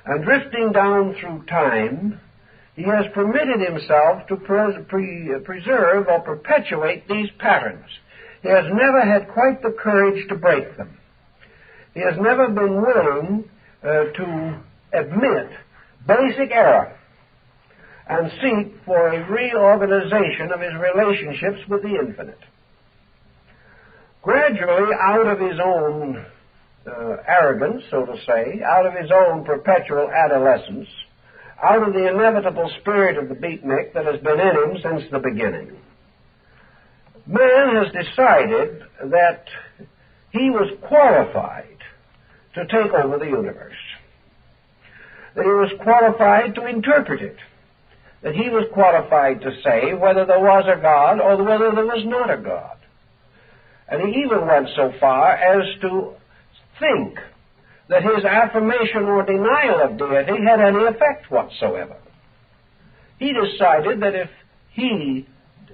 And drifting down through time, he has permitted himself to preserve or perpetuate these patterns. He has never had quite the courage to break them. He has never been willing to admit basic error and seek for a reorganization of his relationships with the infinite. Gradually, out of his own arrogance, so to say, out of his own perpetual adolescence, out of the inevitable spirit of the beatnik that has been in him since the beginning, man has decided that he was qualified to take over the universe, that he was qualified to interpret it, that he was qualified to say whether there was a God or whether there was not a God. And he even went so far as to think that his affirmation or denial of deity had any effect whatsoever. He decided that if he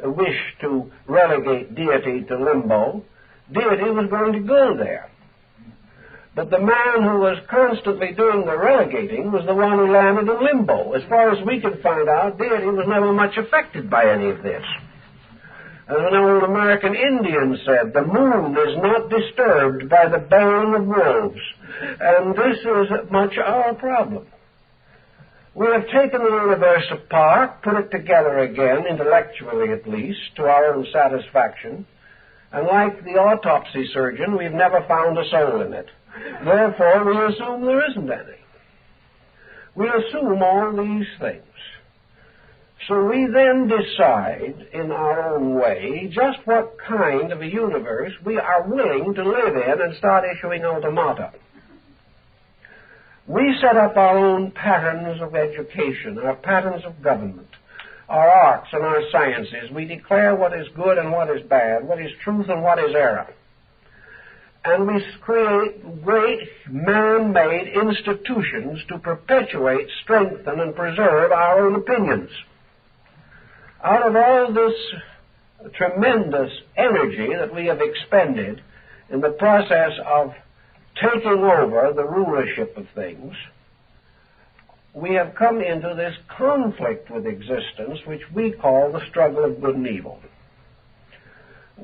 wished to relegate deity to limbo, deity was going to go there. But the man who was constantly doing the relegating was the one who landed in limbo. As far as we could find out, deity was never much affected by any of this. As an old American Indian said, the moon is not disturbed by the baying of wolves. And this is much our problem. We have taken the universe apart, put it together again, intellectually at least, to our own satisfaction, and like the autopsy surgeon, we've never found a soul in it. Therefore, we assume there isn't any. We assume all these things. So we then decide in our own way just what kind of a universe we are willing to live in and start issuing automata. We set up our own patterns of education, our patterns of government, our arts and our sciences. We declare what is good and what is bad, what is truth and what is error. And we create great man-made institutions to perpetuate, strengthen, and preserve our own opinions. Out of all this tremendous energy that we have expended in the process of taking over the rulership of things, we have come into this conflict with existence which we call the struggle of good and evil.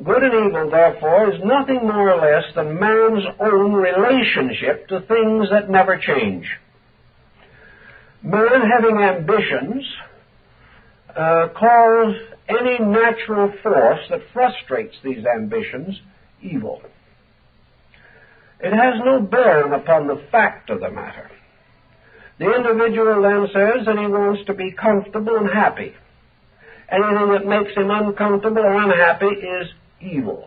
Good and evil, therefore, is nothing more or less than man's own relationship to things that never change. Man having ambitions calls any natural force that frustrates these ambitions evil. It has no bearing upon the fact of the matter. The individual then says that he wants to be comfortable and happy. Anything that makes him uncomfortable or unhappy is evil.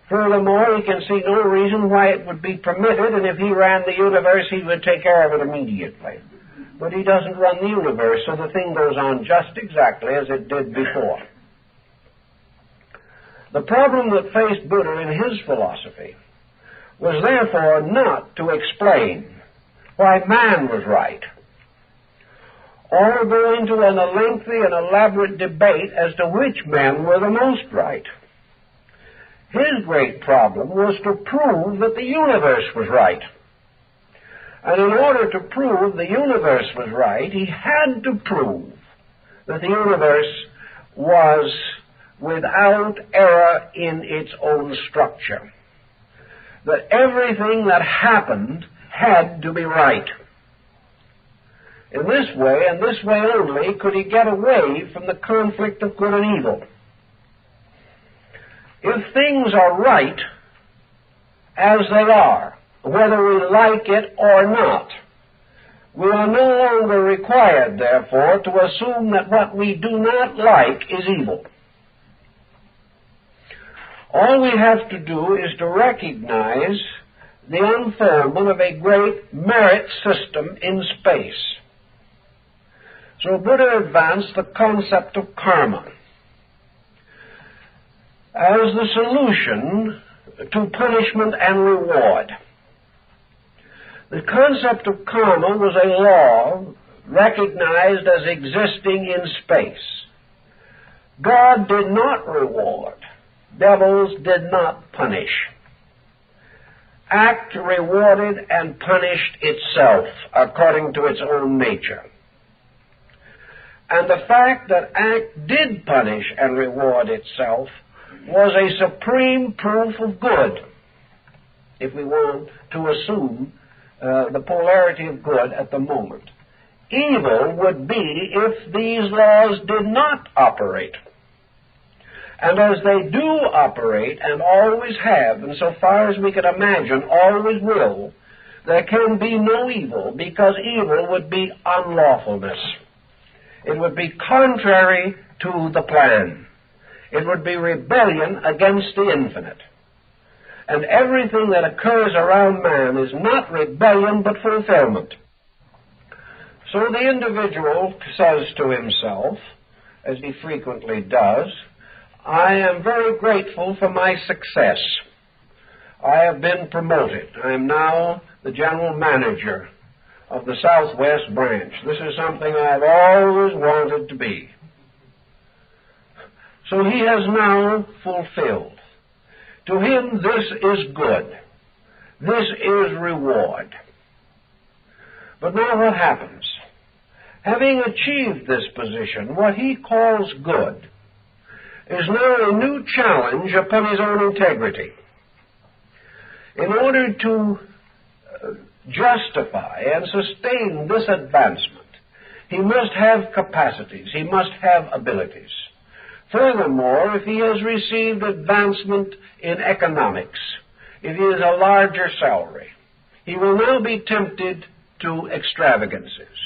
Furthermore, he can see no reason why it would be permitted, and if he ran the universe, he would take care of it immediately. But he doesn't run the universe, so the thing goes on just exactly as it did before. The problem that faced Buddha in his philosophy was therefore not to explain why man was right, or go into a lengthy and elaborate debate as to which men were the most right. His great problem was to prove that the universe was right. And in order to prove the universe was right, he had to prove that the universe was without error in its own structure. That everything that happened had to be right. In this way, and this way only, could he get away from the conflict of good and evil. If things are right as they are, whether we like it or not, we are no longer required, therefore, to assume that what we do not like is evil. All we have to do is to recognize the unfoldment of a great merit system in space. So Buddha advanced the concept of karma as the solution to punishment and reward. The concept of karma was a law recognized as existing in space. God did not reward. Devils did not punish. Act rewarded and punished itself according to its own nature. And the fact that act did punish and reward itself was a supreme proof of good, if we want to assume the polarity of good at the moment. Evil would be if these laws did not operate. And as they do operate, and always have, and so far as we can imagine, always will, there can be no evil, because evil would be unlawfulness. It would be contrary to the plan. It would be rebellion against the infinite. And everything that occurs around man is not rebellion but fulfillment. So the individual says to himself, as he frequently does, I am very grateful for my success. I have been promoted. I am now the general manager of the Southwest branch. This is something I've always wanted to be. So he has now fulfilled. To him, this is good. This is reward. But now what happens? Having achieved this position, what he calls good is now a new challenge upon his own integrity. In order to justify and sustain this advancement, he must have capacities, he must have abilities. Furthermore, if he has received advancement in economics, if he has a larger salary, he will now be tempted to extravagances.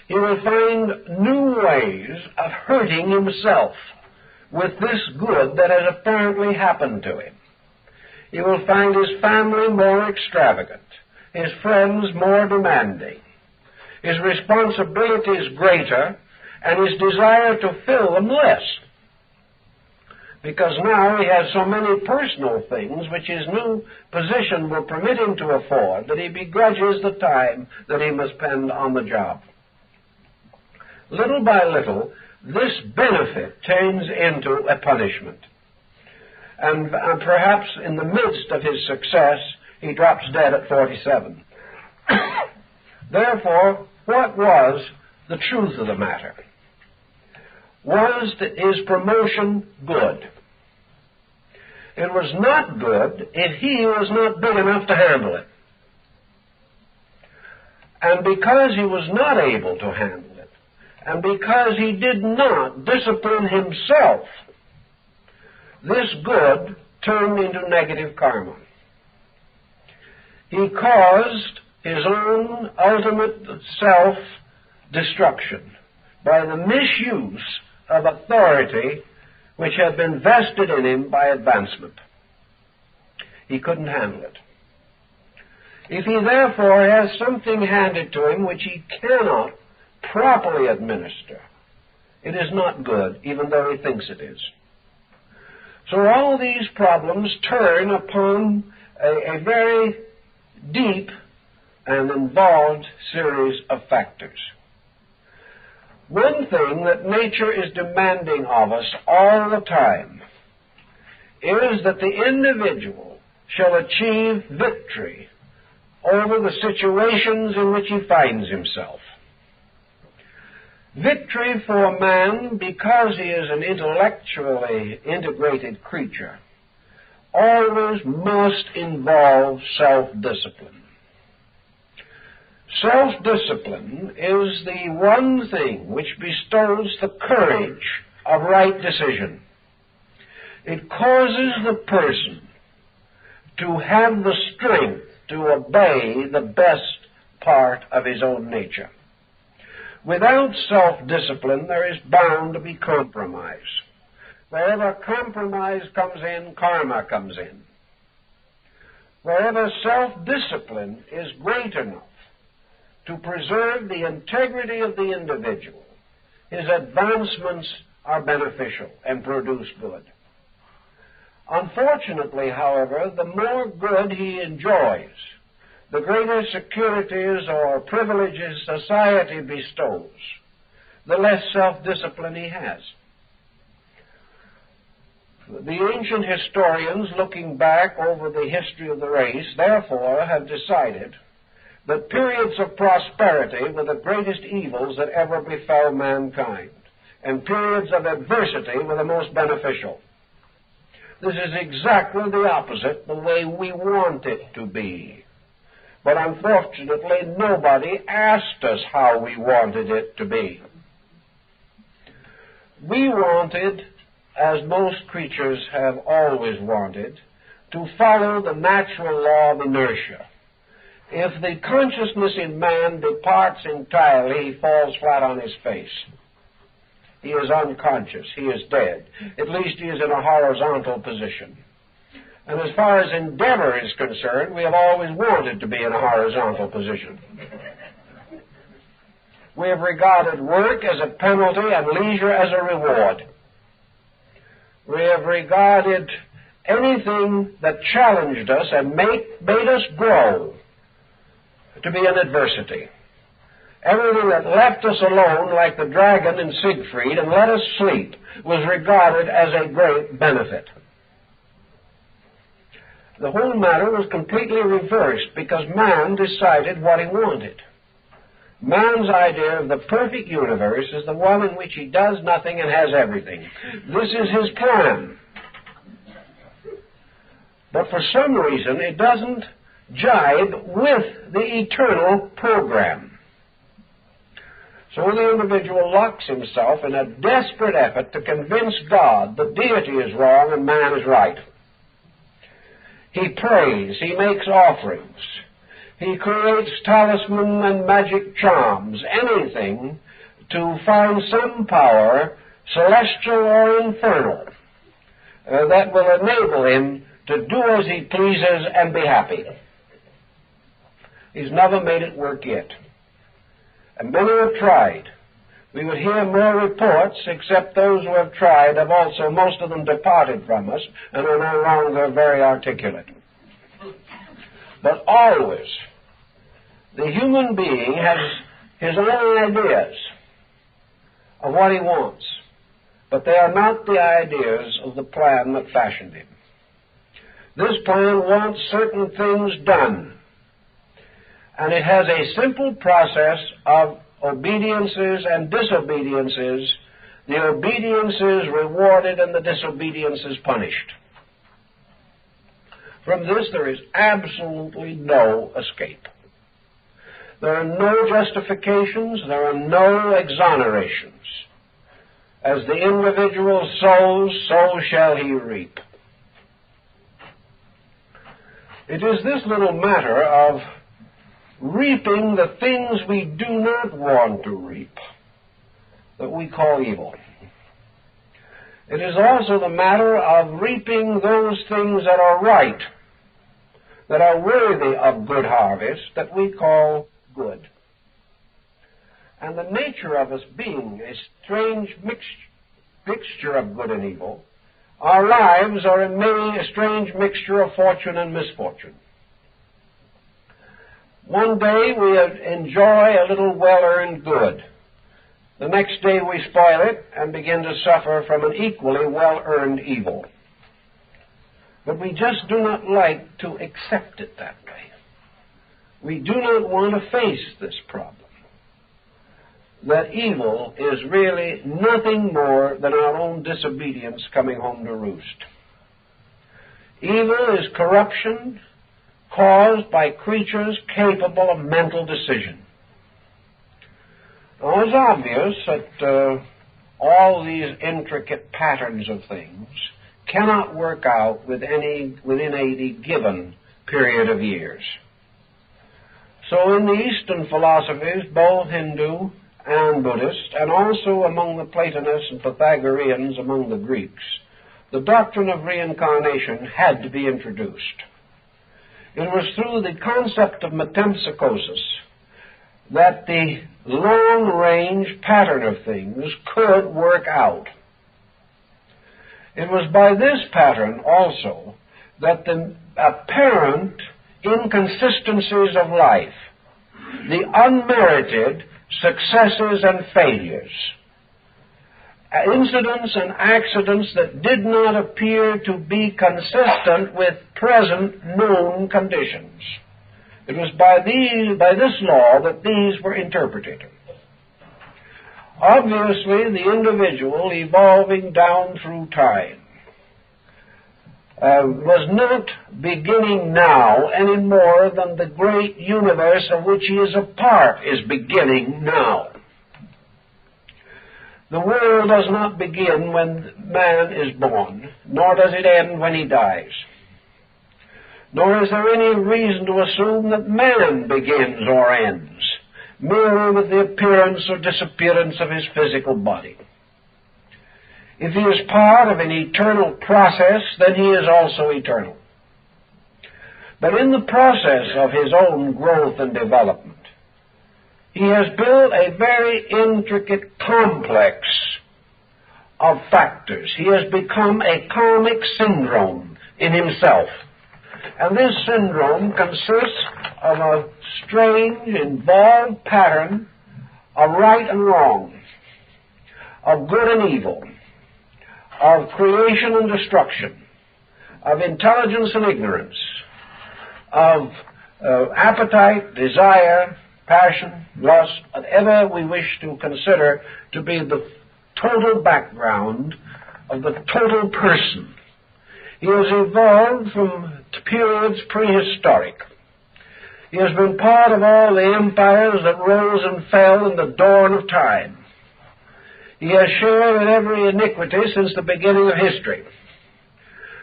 He will find new ways of hurting himself with this good that has apparently happened to him. He will find his family more extravagant, his friends more demanding, his responsibilities greater, and his desire to fill them less. Because now he has so many personal things which his new position will permit him to afford that he begrudges the time that he must spend on the job. Little by little, this benefit turns into a punishment. And perhaps in the midst of his success, he drops dead at 47. Therefore, what was the truth of the matter? Was his promotion good? It was not good if he was not big enough to handle it. And because he was not able to handle it, and because he did not discipline himself, this good turned into negative karma. He caused his own ultimate self-destruction by the misuse of authority which had been vested in him by advancement. He couldn't handle it. If he therefore has something handed to him which he cannot properly administer, it is not good, even though he thinks it is. So all these problems turn upon a very deep and involved series of factors. One thing that nature is demanding of us all the time is that the individual shall achieve victory over the situations in which he finds himself. Victory for man, because he is an intellectually integrated creature, always must involve self-discipline. Self-discipline is the one thing which bestows the courage of right decision. It causes the person to have the strength to obey the best part of his own nature. Without self-discipline, there is bound to be compromise. Wherever compromise comes in, karma comes in. Wherever self-discipline is great enough to preserve the integrity of the individual, his advancements are beneficial and produce good. Unfortunately, however, the more good he enjoys, the greater securities or privileges society bestows, the less self-discipline he has. The ancient historians, looking back over the history of the race, therefore have decided that periods of prosperity were the greatest evils that ever befell mankind, and periods of adversity were the most beneficial. This is exactly the opposite the way we want it to be. But unfortunately, nobody asked us how we wanted it to be. We wanted, as most creatures have always wanted, to follow the natural law of inertia. If the consciousness in man departs entirely, he falls flat on his face. He is unconscious. He is dead. At least he is in a horizontal position. And as far as endeavor is concerned, we have always wanted to be in a horizontal position. We have regarded work as a penalty and leisure as a reward. We have regarded anything that challenged us and made us grow to be an adversity. Everything that left us alone, like the dragon in Siegfried, and let us sleep, was regarded as a great benefit. The whole matter was completely reversed because man decided what he wanted. Man's idea of the perfect universe is the one in which he does nothing and has everything. This is his plan. But for some reason, it doesn't jibe with the eternal program. So the individual locks himself in a desperate effort to convince God that deity is wrong and man is right. He prays, he makes offerings, he creates talisman and magic charms, anything to find some power, celestial or infernal, that will enable him to do as he pleases and be happy. He's never made it work yet. And many have tried. We would hear more reports, except those who have tried have also, most of them, departed from us and are no longer very articulate. But always, the human being has his own ideas of what he wants, but they are not the ideas of the plan that fashioned him. This plan wants certain things done, and it has a simple process of obediences and disobediences, the obediences rewarded and the disobediences punished. From this there is absolutely no escape. There are no justifications, there are no exonerations. As the individual sows, so shall he reap. It is this little matter of reaping the things we do not want to reap that we call evil. It is also the matter of reaping those things that are right, that are worthy of good harvest, that we call good. And the nature of us being a strange mixture of good and evil, our lives are in many a strange mixture of fortune and misfortune. One day we enjoy a little well-earned good. The next day we spoil it and begin to suffer from an equally well-earned evil. But we just do not like to accept it that way. We do not want to face this problem, that evil is really nothing more than our own disobedience coming home to roost. Evil is corruption caused by creatures capable of mental decision. Now, it's obvious that all these intricate patterns of things cannot work out within a given period of years. So in the Eastern philosophies, both Hindu and Buddhist, and also among the Platonists and Pythagoreans among the Greeks, the doctrine of reincarnation had to be introduced. It was through the concept of metempsychosis that the long-range pattern of things could work out. It was by this pattern also that the apparent inconsistencies of life, the unmerited successes and failures, incidents and accidents that did not appear to be consistent with present known conditions. It was by this law that these were interpreted. Obviously, the individual evolving down through time was not beginning now any more than the great universe of which he is a part is beginning now. The world does not begin when man is born, nor does it end when he dies. Nor is there any reason to assume that man begins or ends, merely with the appearance or disappearance of his physical body. If he is part of an eternal process, then he is also eternal. But in the process of his own growth and development, he has built a very intricate complex of factors. He has become a karmic syndrome in himself. And this syndrome consists of a strange, involved pattern of right and wrong, of good and evil, of creation and destruction, of intelligence and ignorance, of appetite, desire, passion, lust, whatever we wish to consider to be the total background of the total person. He has evolved from periods prehistoric. He has been part of all the empires that rose and fell in the dawn of time. He has shared in every iniquity since the beginning of history.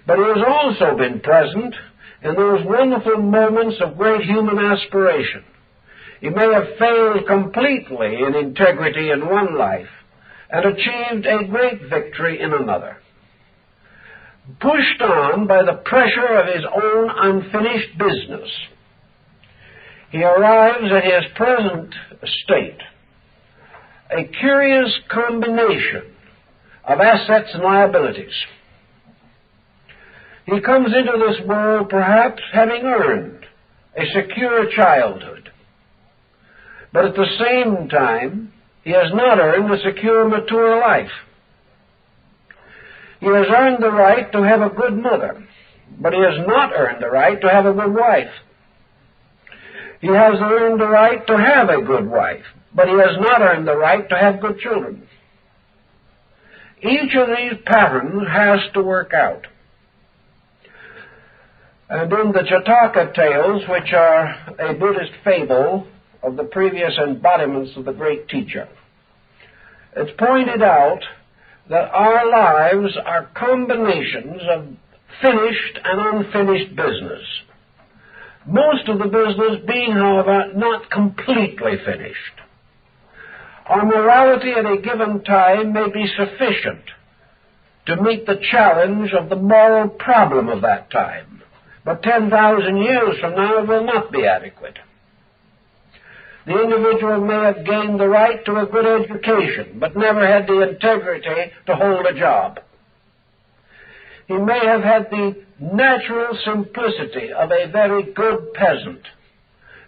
But he has also been present in those wonderful moments of great human aspiration. He may have failed completely in integrity in one life and achieved a great victory in another. Pushed on by the pressure of his own unfinished business, he arrives at his present state, a curious combination of assets and liabilities. He comes into this world perhaps having earned a secure childhood, but at the same time, he has not earned a secure, mature life. He has earned the right to have a good mother, but he has not earned the right to have a good wife. He has earned the right to have a good wife, but he has not earned the right to have good children. Each of these patterns has to work out. And in the Jataka tales, which are a Buddhist fable of the previous embodiments of the great teacher, it's pointed out that our lives are combinations of finished and unfinished business. Most of the business being, however, not completely finished. Our morality at a given time may be sufficient to meet the challenge of the moral problem of that time, but 10,000 years from now it will not be adequate. The individual may have gained the right to a good education, but never had the integrity to hold a job. He may have had the natural simplicity of a very good peasant,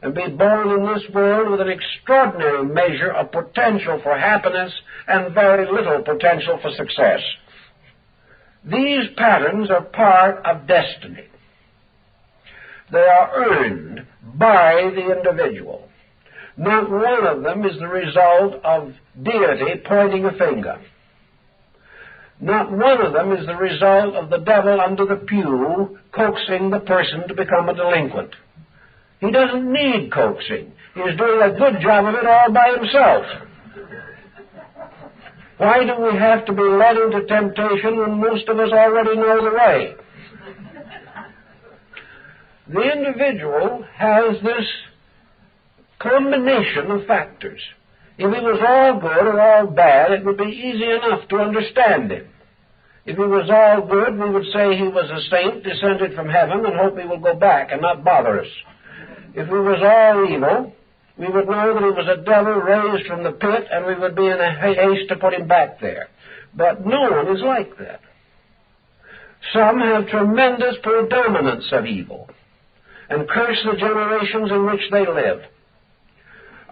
and be born in this world with an extraordinary measure of potential for happiness and very little potential for success. These patterns are part of destiny. They are earned by the individual. Not one of them is the result of deity pointing a finger. Not one of them is the result of the devil under the pew coaxing the person to become a delinquent. He doesn't need coaxing. He is doing a good job of it all by himself. Why do we have to be led into temptation when most of us already know the way? The individual has this combination of factors. If he was all good or all bad, it would be easy enough to understand him. If he was all good, we would say he was a saint descended from heaven and hope he will go back and not bother us. If he was all evil, we would know that he was a devil raised from the pit, and we would be in a haste to put him back there. But no one is like that. Some have tremendous predominance of evil and curse the generations in which they live.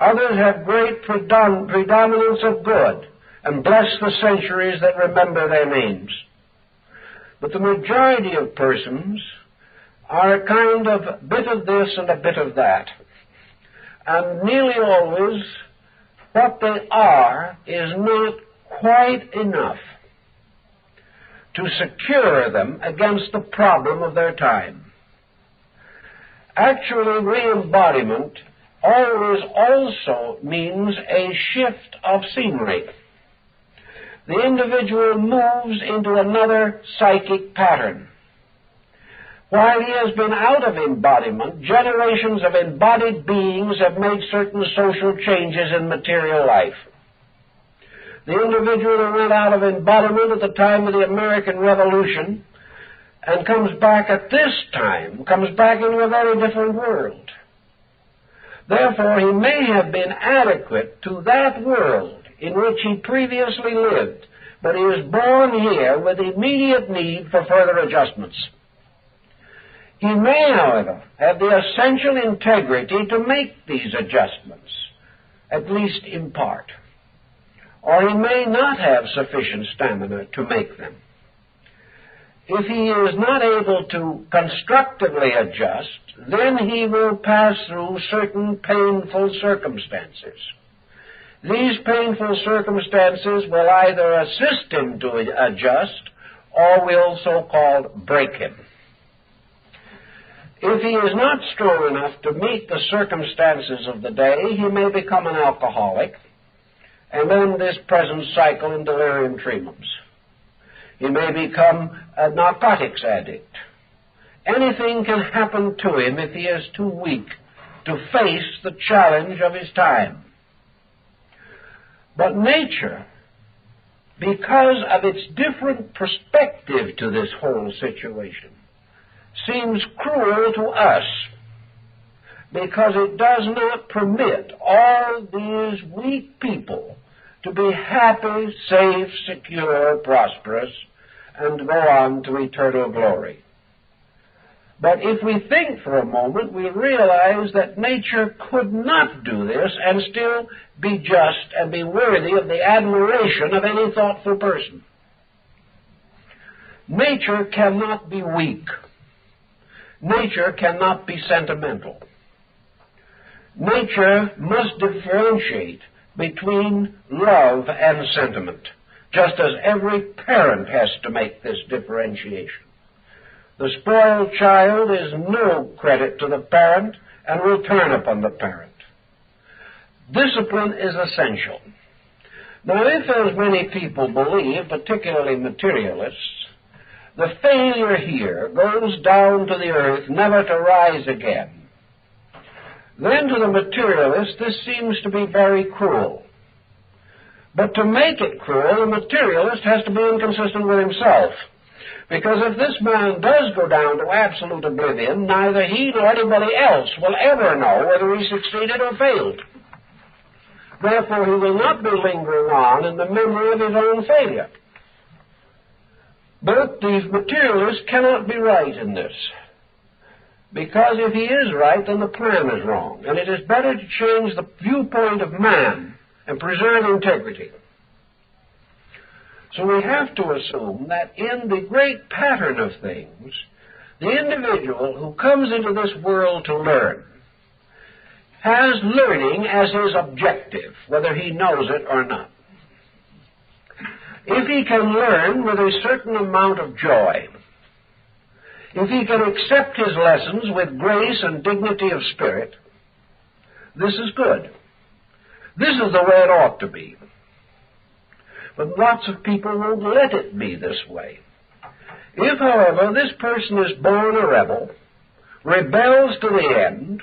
Others have great predominance of good and bless the centuries that remember their names. But the majority of persons are a kind of bit of this and a bit of that. And nearly always what they are is not quite enough to secure them against the problem of their time. Actually, re-embodiment always also means a shift of scenery. The individual moves into another psychic pattern. While he has been out of embodiment, generations of embodied beings have made certain social changes in material life. The individual who went out of embodiment at the time of the American Revolution and comes back at this time, comes back into a very different world. Therefore, he may have been adequate to that world in which he previously lived, but he is born here with immediate need for further adjustments. He may, however, have the essential integrity to make these adjustments, at least in part. Or he may not have sufficient stamina to make them. If he is not able to constructively adjust, then he will pass through certain painful circumstances. These painful circumstances will either assist him to adjust or will so-called break him. If he is not strong enough to meet the circumstances of the day, he may become an alcoholic and end this present cycle in delirium tremens. He may become a narcotics addict. Anything can happen to him if he is too weak to face the challenge of his time. But nature, because of its different perspective to this whole situation, seems cruel to us because it does not permit all these weak people to be happy, safe, secure, prosperous, and to go on to eternal glory. But if we think for a moment, we realize that nature could not do this and still be just and be worthy of the admiration of any thoughtful person. Nature cannot be weak. Nature cannot be sentimental. Nature must differentiate between love and sentiment, just as every parent has to make this differentiation. The spoiled child is no credit to the parent and will turn upon the parent. Discipline is essential. Now, if, as many people believe, particularly materialists, the failure here goes down to the earth, never to rise again, then to the materialist this seems to be very cruel. But to make it cruel, the materialist has to be inconsistent with himself. Because if this man does go down to absolute oblivion, neither he nor anybody else will ever know whether he succeeded or failed. Therefore, he will not be lingering on in the memory of his own failure. But the materialist cannot be right in this. Because if he is right, then the plan is wrong. And it is better to change the viewpoint of man and preserve integrity. So we have to assume that in the great pattern of things, the individual who comes into this world to learn has learning as his objective, whether he knows it or not. If he can learn with a certain amount of joy, if he can accept his lessons with grace and dignity of spirit, this is good. This is the way it ought to be. But lots of people won't let it be this way. If, however, this person is born a rebel, rebels to the end,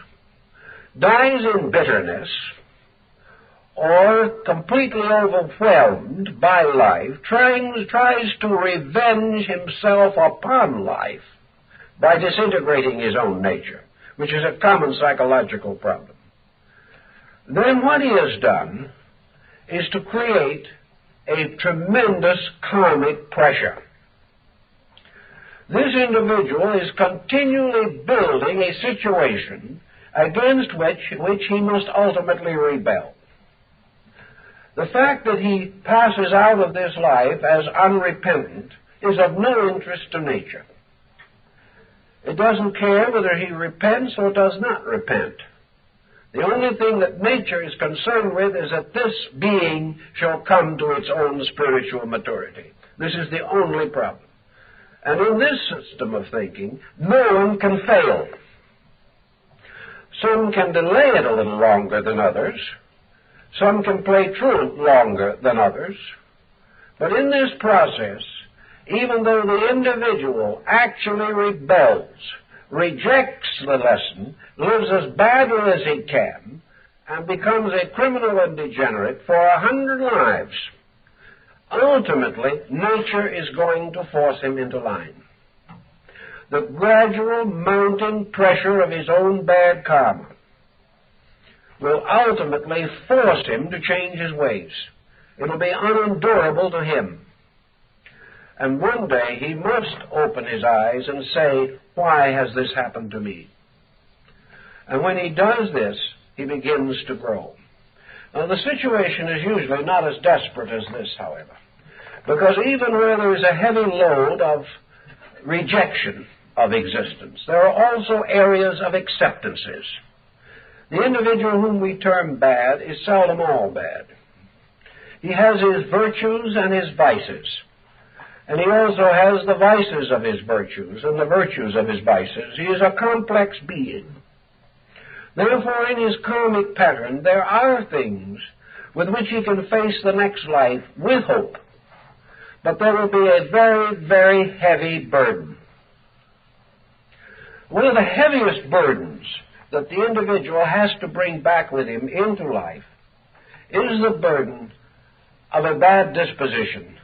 dies in bitterness, or completely overwhelmed by life, tries to revenge himself upon life by disintegrating his own nature, which is a common psychological problem, then what he has done is to create a tremendous karmic pressure. This individual is continually building a situation against which he must ultimately rebel. The fact that he passes out of this life as unrepentant is of no interest to nature. It doesn't care whether he repents or does not repent. The only thing that nature is concerned with is that this being shall come to its own spiritual maturity. This is the only problem. And in this system of thinking, no one can fail. Some can delay it a little longer than others. Some can play truant longer than others. But in this process, even though the individual actually rebels, rejects the lesson, lives as badly as he can, and becomes a criminal and degenerate for 100 lives, ultimately nature is going to force him into line. The gradual mounting pressure of his own bad karma will ultimately force him to change his ways. It will be unendurable to him. And one day he must open his eyes and say, why has this happened to me? And when he does this, he begins to grow. Now, the situation is usually not as desperate as this, however, because even where there is a heavy load of rejection of existence, there are also areas of acceptances. The individual whom we term bad is seldom all bad. He has his virtues and his vices. And he also has the vices of his virtues and the virtues of his vices. He is a complex being. Therefore, in his karmic pattern, there are things with which he can face the next life with hope. But there will be a very, very heavy burden. One of the heaviest burdens that the individual has to bring back with him into life is the burden of a bad disposition,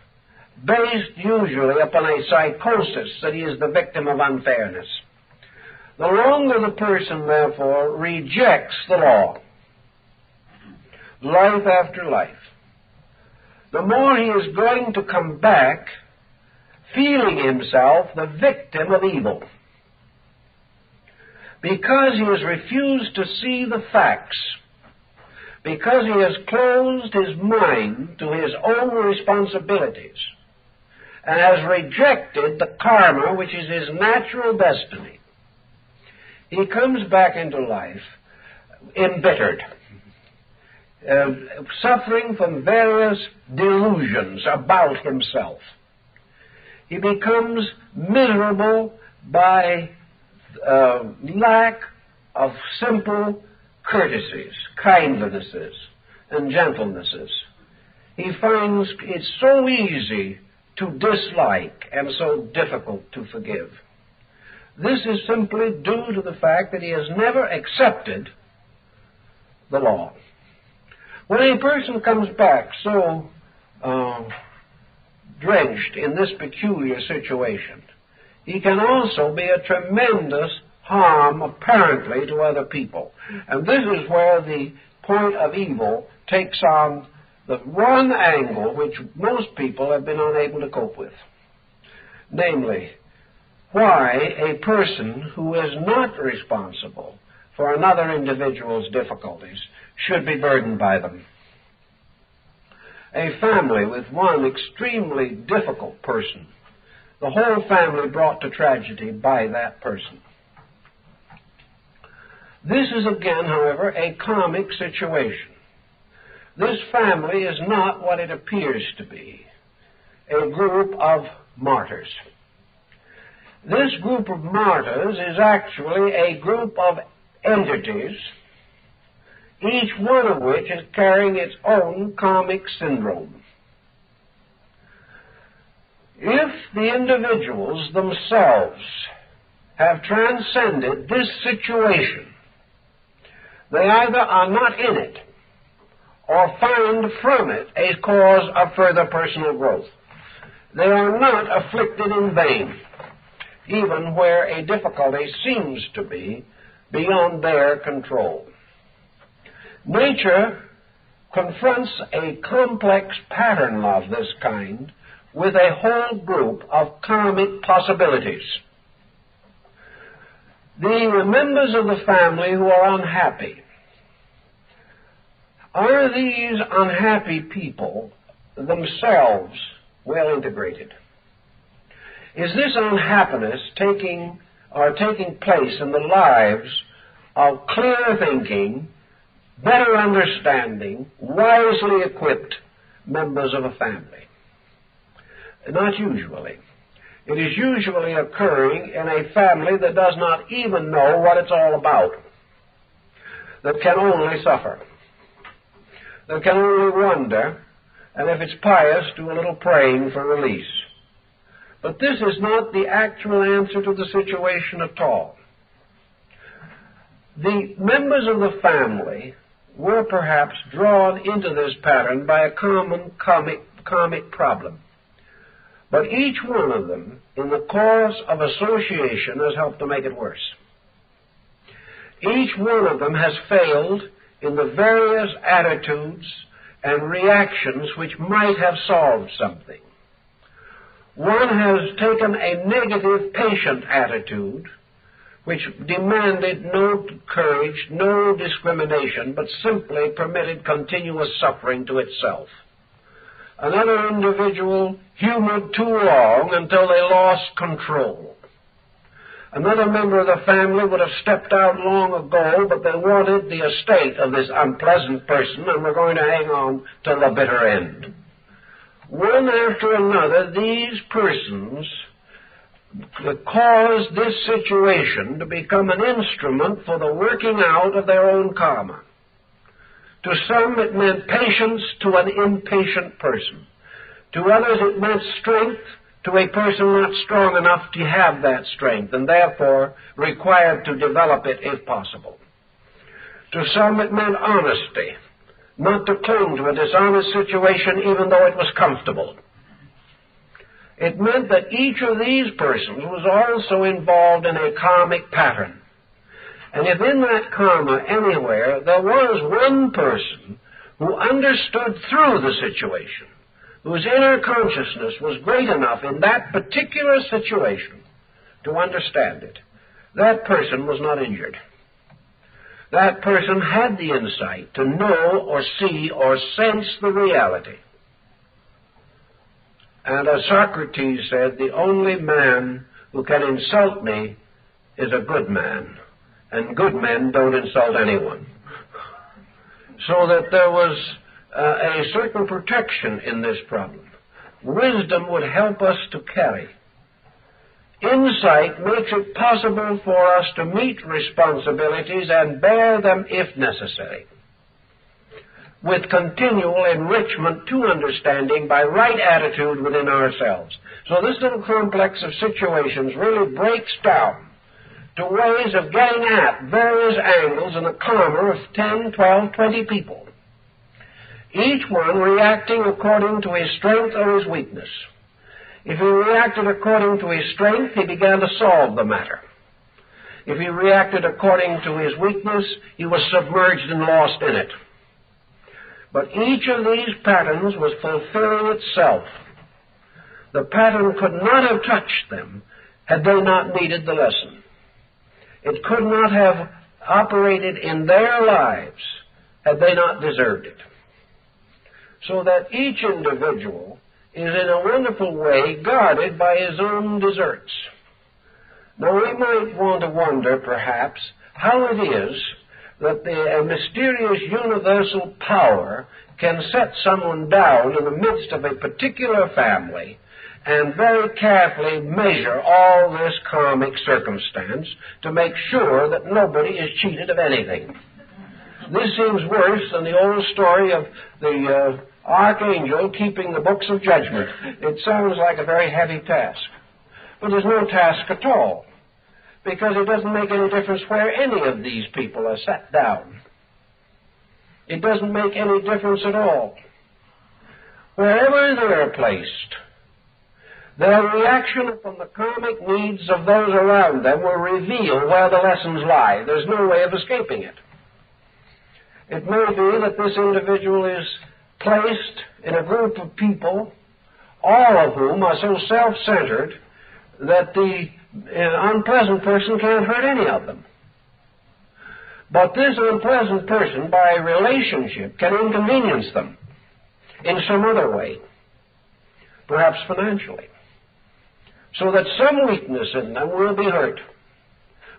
based usually upon a psychosis that he is the victim of unfairness. The longer the person, therefore, rejects the law, life after life, the more he is going to come back feeling himself the victim of evil, because he has refused to see the facts, because he has closed his mind to his own responsibilities, and has rejected the karma, which is his natural destiny. He comes back into life embittered, suffering from various delusions about himself. He becomes miserable by lack of simple courtesies, kindnesses, and gentlenesses. He finds it so easy to dislike and so difficult to forgive. This is simply due to the fact that he has never accepted the law. When a person comes back so drenched in this peculiar situation, he can also be a tremendous harm, apparently, to other people. And this is where the point of evil takes on the one angle which most people have been unable to cope with. Namely, why a person who is not responsible for another individual's difficulties should be burdened by them. A family with one extremely difficult person, the whole family brought to tragedy by that person. This is again, however, a karmic situation. This family is not what it appears to be, a group of martyrs. This group of martyrs is actually a group of entities, each one of which is carrying its own karmic syndrome. If the individuals themselves have transcended this situation, they either are not in it or find from it a cause of further personal growth. They are not afflicted in vain, even where a difficulty seems to be beyond their control. Nature confronts a complex pattern of this kind with a whole group of karmic possibilities. The members of the family who are unhappy, are these unhappy people themselves well integrated? Is this unhappiness taking place in the lives of clear thinking, better understanding, wisely equipped members of a family? Not usually. It is usually occurring in a family that does not even know what it's all about, that can only suffer, that can only wonder, and if it's pious, do a little praying for release. But this is not the actual answer to the situation at all. The members of the family were perhaps drawn into this pattern by a common karmic problem. But each one of them, in the course of association, has helped to make it worse. Each one of them has failed in the various attitudes and reactions which might have solved something. One has taken a negative patient attitude, which demanded no courage, no discrimination, but simply permitted continuous suffering to itself. Another individual humored too long until they lost control. Another member of the family would have stepped out long ago, but they wanted the estate of this unpleasant person and were going to hang on till the bitter end. One after another, these persons caused this situation to become an instrument for the working out of their own karma. To some, it meant patience to an impatient person. To others, it meant strength to a person not strong enough to have that strength, and therefore required to develop it if possible. To some, it meant honesty, not to cling to a dishonest situation even though it was comfortable. It meant that each of these persons was also involved in a karmic pattern. And if in that karma anywhere there was one person who understood through the situation, whose inner consciousness was great enough in that particular situation to understand it, that person was not injured. That person had the insight to know or see or sense the reality. And as Socrates said, the only man who can insult me is a good man, and good men don't insult anyone. So that there was a certain protection in this problem. Wisdom would help us to carry. Insight makes it possible for us to meet responsibilities and bear them if necessary, with continual enrichment to understanding by right attitude within ourselves. So this little complex of situations really breaks down to ways of getting at various angles in a karma of 10, 12, 20 people, each one reacting according to his strength or his weakness. If he reacted according to his strength, he began to solve the matter. If he reacted according to his weakness, he was submerged and lost in it. But each of these patterns was fulfilling itself. The pattern could not have touched them had they not needed the lesson. It could not have operated in their lives had they not deserved it. So that each individual is in a wonderful way guarded by his own deserts. Now we might want to wonder, perhaps, how it is that a mysterious universal power can set someone down in the midst of a particular family and very carefully measure all this karmic circumstance to make sure that nobody is cheated of anything. This seems worse than the old story of the archangel keeping the books of judgment. It sounds like a very heavy task. But there's no task at all, because it doesn't make any difference where any of these people are set down. It doesn't make any difference at all. Wherever they're placed, their reaction from the karmic needs of those around them will reveal where the lessons lie. There's no way of escaping it. It may be that this individual is placed in a group of people, all of whom are so self-centered that the unpleasant person can't hurt any of them. But this unpleasant person, by relationship, can inconvenience them in some other way, perhaps financially, so that some weakness in them will be hurt.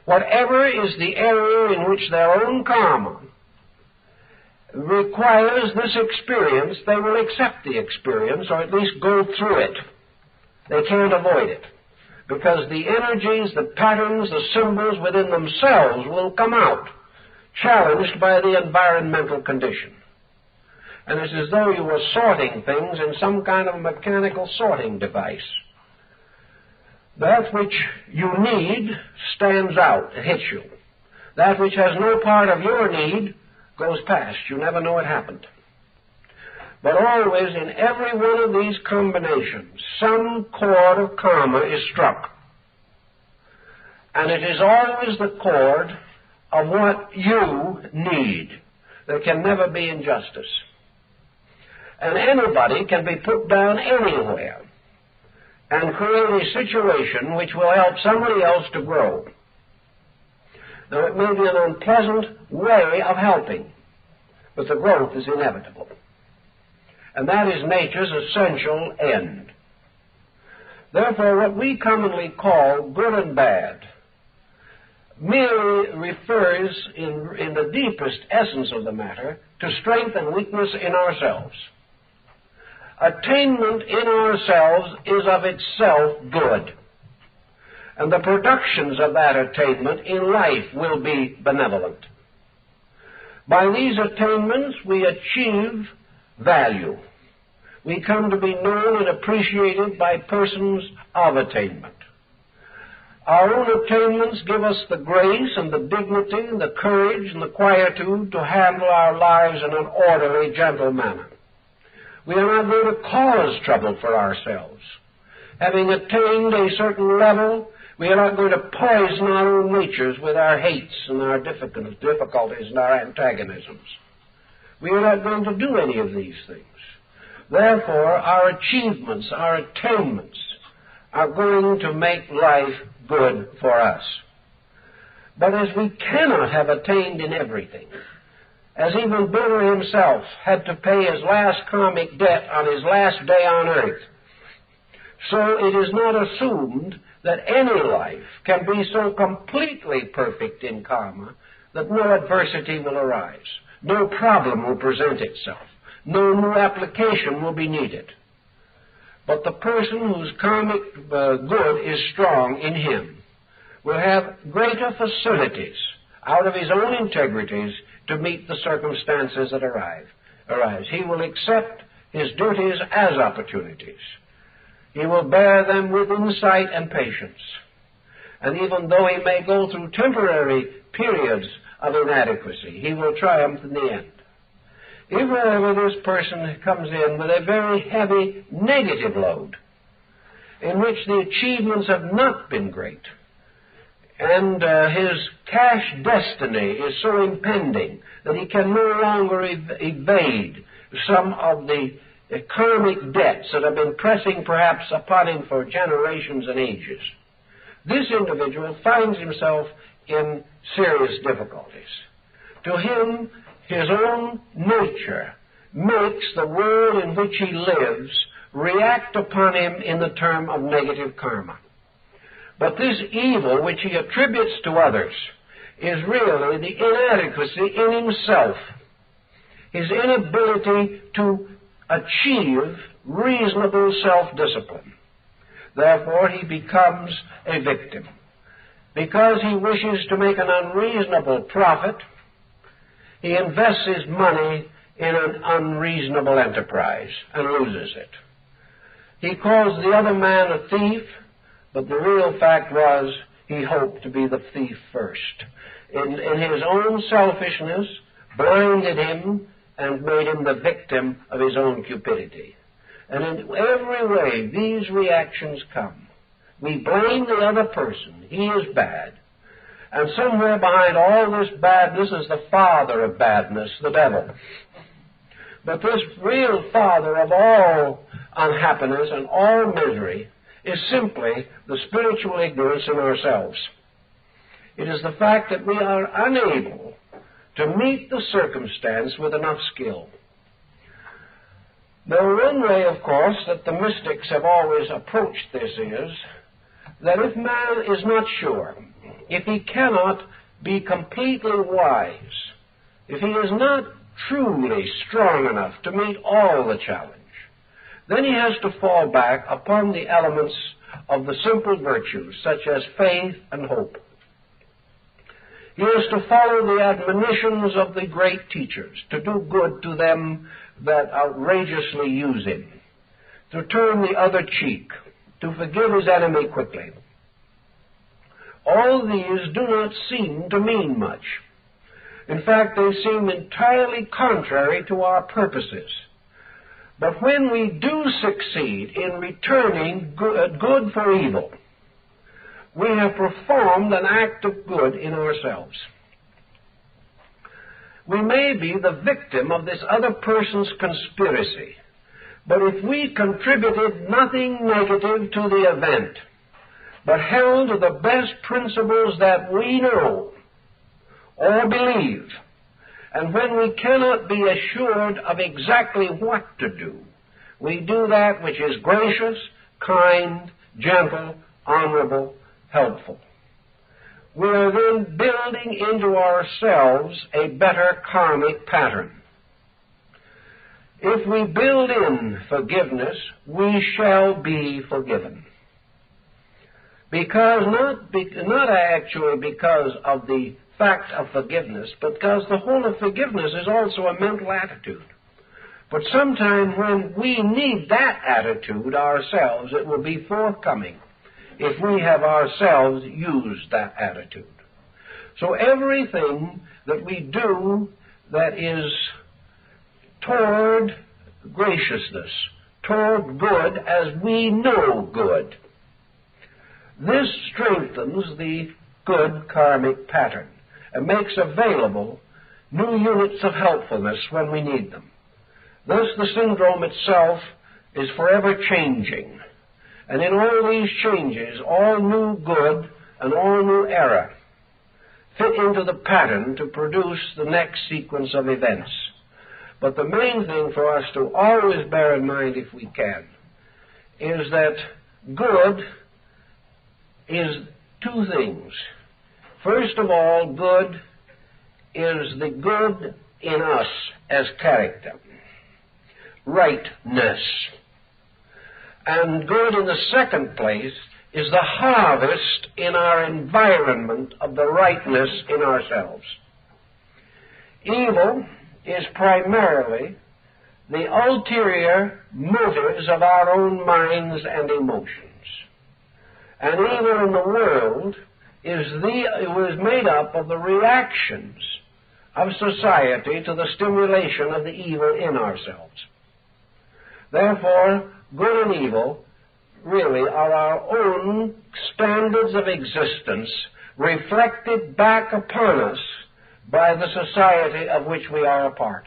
Whatever is the area in which their own karma requires this experience, they will accept the experience, or at least go through it. They can't avoid it, because the energies, the patterns, the symbols within themselves will come out, challenged by the environmental condition. And it's as though you were sorting things in some kind of mechanical sorting device. That which you need stands out, it hits you. That which has no part of your need goes past. You never know it happened. But always in every one of these combinations, some chord of karma is struck. And it is always the chord of what you need. There can never be injustice. And anybody can be put down anywhere and create a situation which will help somebody else to grow. Now, it may be an unpleasant way of helping, but the growth is inevitable. And that is nature's essential end. Therefore, what we commonly call good and bad merely refers, in the deepest essence of the matter, to strength and weakness in ourselves. Attainment in ourselves is of itself good, and the productions of that attainment in life will be benevolent. By these attainments, we achieve value. We come to be known and appreciated by persons of attainment. Our own attainments give us the grace and the dignity and the courage and the quietude to handle our lives in an orderly, gentle manner. We are not going to cause trouble for ourselves. Having attained a certain level, we are not going to poison our own natures with our hates and our difficulties and our antagonisms. We are not going to do any of these things. Therefore, our achievements, our attainments, are going to make life good for us. But as we cannot have attained in everything, as even Buddha himself had to pay his last karmic debt on his last day on earth, so it is not assumed that any life can be so completely perfect in karma that no adversity will arise, no problem will present itself, no new application will be needed. But the person whose karmic good is strong in him will have greater facilities out of his own integrities to meet the circumstances that arise. He will accept his duties as opportunities. He will bear them with insight and patience. And even though he may go through temporary periods of inadequacy, he will triumph in the end. If, however, this person comes in with a very heavy negative load, in which the achievements have not been great, and his cash destiny is so impending that he can no longer evade some of the karmic debts that have been pressing perhaps upon him for generations and ages, this individual finds himself in serious difficulties. To him, his own nature makes the world in which he lives react upon him in the term of negative karma. But this evil which he attributes to others is really the inadequacy in himself, his inability to achieve reasonable self-discipline. Therefore, he becomes a victim. Because he wishes to make an unreasonable profit, he invests his money in an unreasonable enterprise and loses it. He calls the other man a thief, but the real fact was he hoped to be the thief first. In his own selfishness, blinded him and made him the victim of his own cupidity. And in every way these reactions come. We blame the other person. He is bad. And somewhere behind all this badness is the father of badness, the devil. But this real father of all unhappiness and all misery is simply the spiritual ignorance in ourselves. It is the fact that we are unable to meet the circumstance with enough skill. Now, one way, of course, that the mystics have always approached this is that if man is not sure, if he cannot be completely wise, if he is not truly strong enough to meet all the challenge, then he has to fall back upon the elements of the simple virtues, such as faith and hope. He has to follow the admonitions of the great teachers, to do good to them that outrageously use him, to turn the other cheek, to forgive his enemy quickly. All these do not seem to mean much. In fact, they seem entirely contrary to our purposes. But when we do succeed in returning good for evil, we have performed an act of good in ourselves. We may be the victim of this other person's conspiracy, but if we contributed nothing negative to the event, but held to the best principles that we know or believe, and when we cannot be assured of exactly what to do, we do that which is gracious, kind, gentle, honorable, helpful. We are then building into ourselves a better karmic pattern. If we build in forgiveness, we shall be forgiven. Because not actually because of the fact of forgiveness, but because the whole of forgiveness is also a mental attitude. But sometime when we need that attitude ourselves, it will be forthcoming if we have ourselves used that attitude. So everything that we do that is toward graciousness, toward good as we know good, this strengthens the good karmic pattern and makes available new units of helpfulness when we need them. Thus the syndrome itself is forever changing. And in all these changes, all new good and all new error fit into the pattern to produce the next sequence of events. But the main thing for us to always bear in mind, if we can, is that good is two things. First of all, good is the good in us as character, rightness. And good in the second place is the harvest in our environment of the rightness in ourselves. Evil is primarily the ulterior motives of our own minds and emotions. And evil in the world is made up of the reactions of society to the stimulation of the evil in ourselves. Therefore, good and evil really are our own standards of existence reflected back upon us by the society of which we are a part.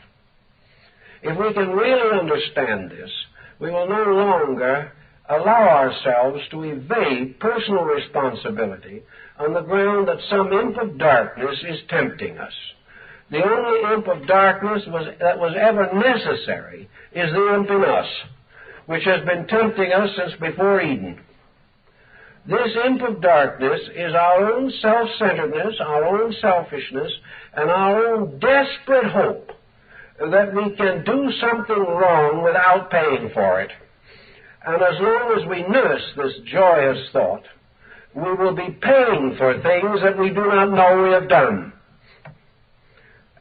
If we can really understand this, we will no longer allow ourselves to evade personal responsibility on the ground that some imp of darkness is tempting us. The only imp of darkness that was ever necessary is the imp in us, which has been tempting us since before Eden. This imp of darkness is our own self-centeredness, our own selfishness, and our own desperate hope that we can do something wrong without paying for it. And as long as we nurse this joyous thought, we will be paying for things that we do not know we have done.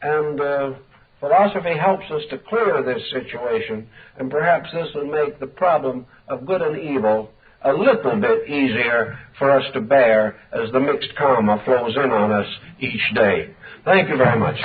And philosophy helps us to clear this situation, and perhaps this will make the problem of good and evil a little bit easier for us to bear as the mixed karma flows in on us each day. Thank you very much.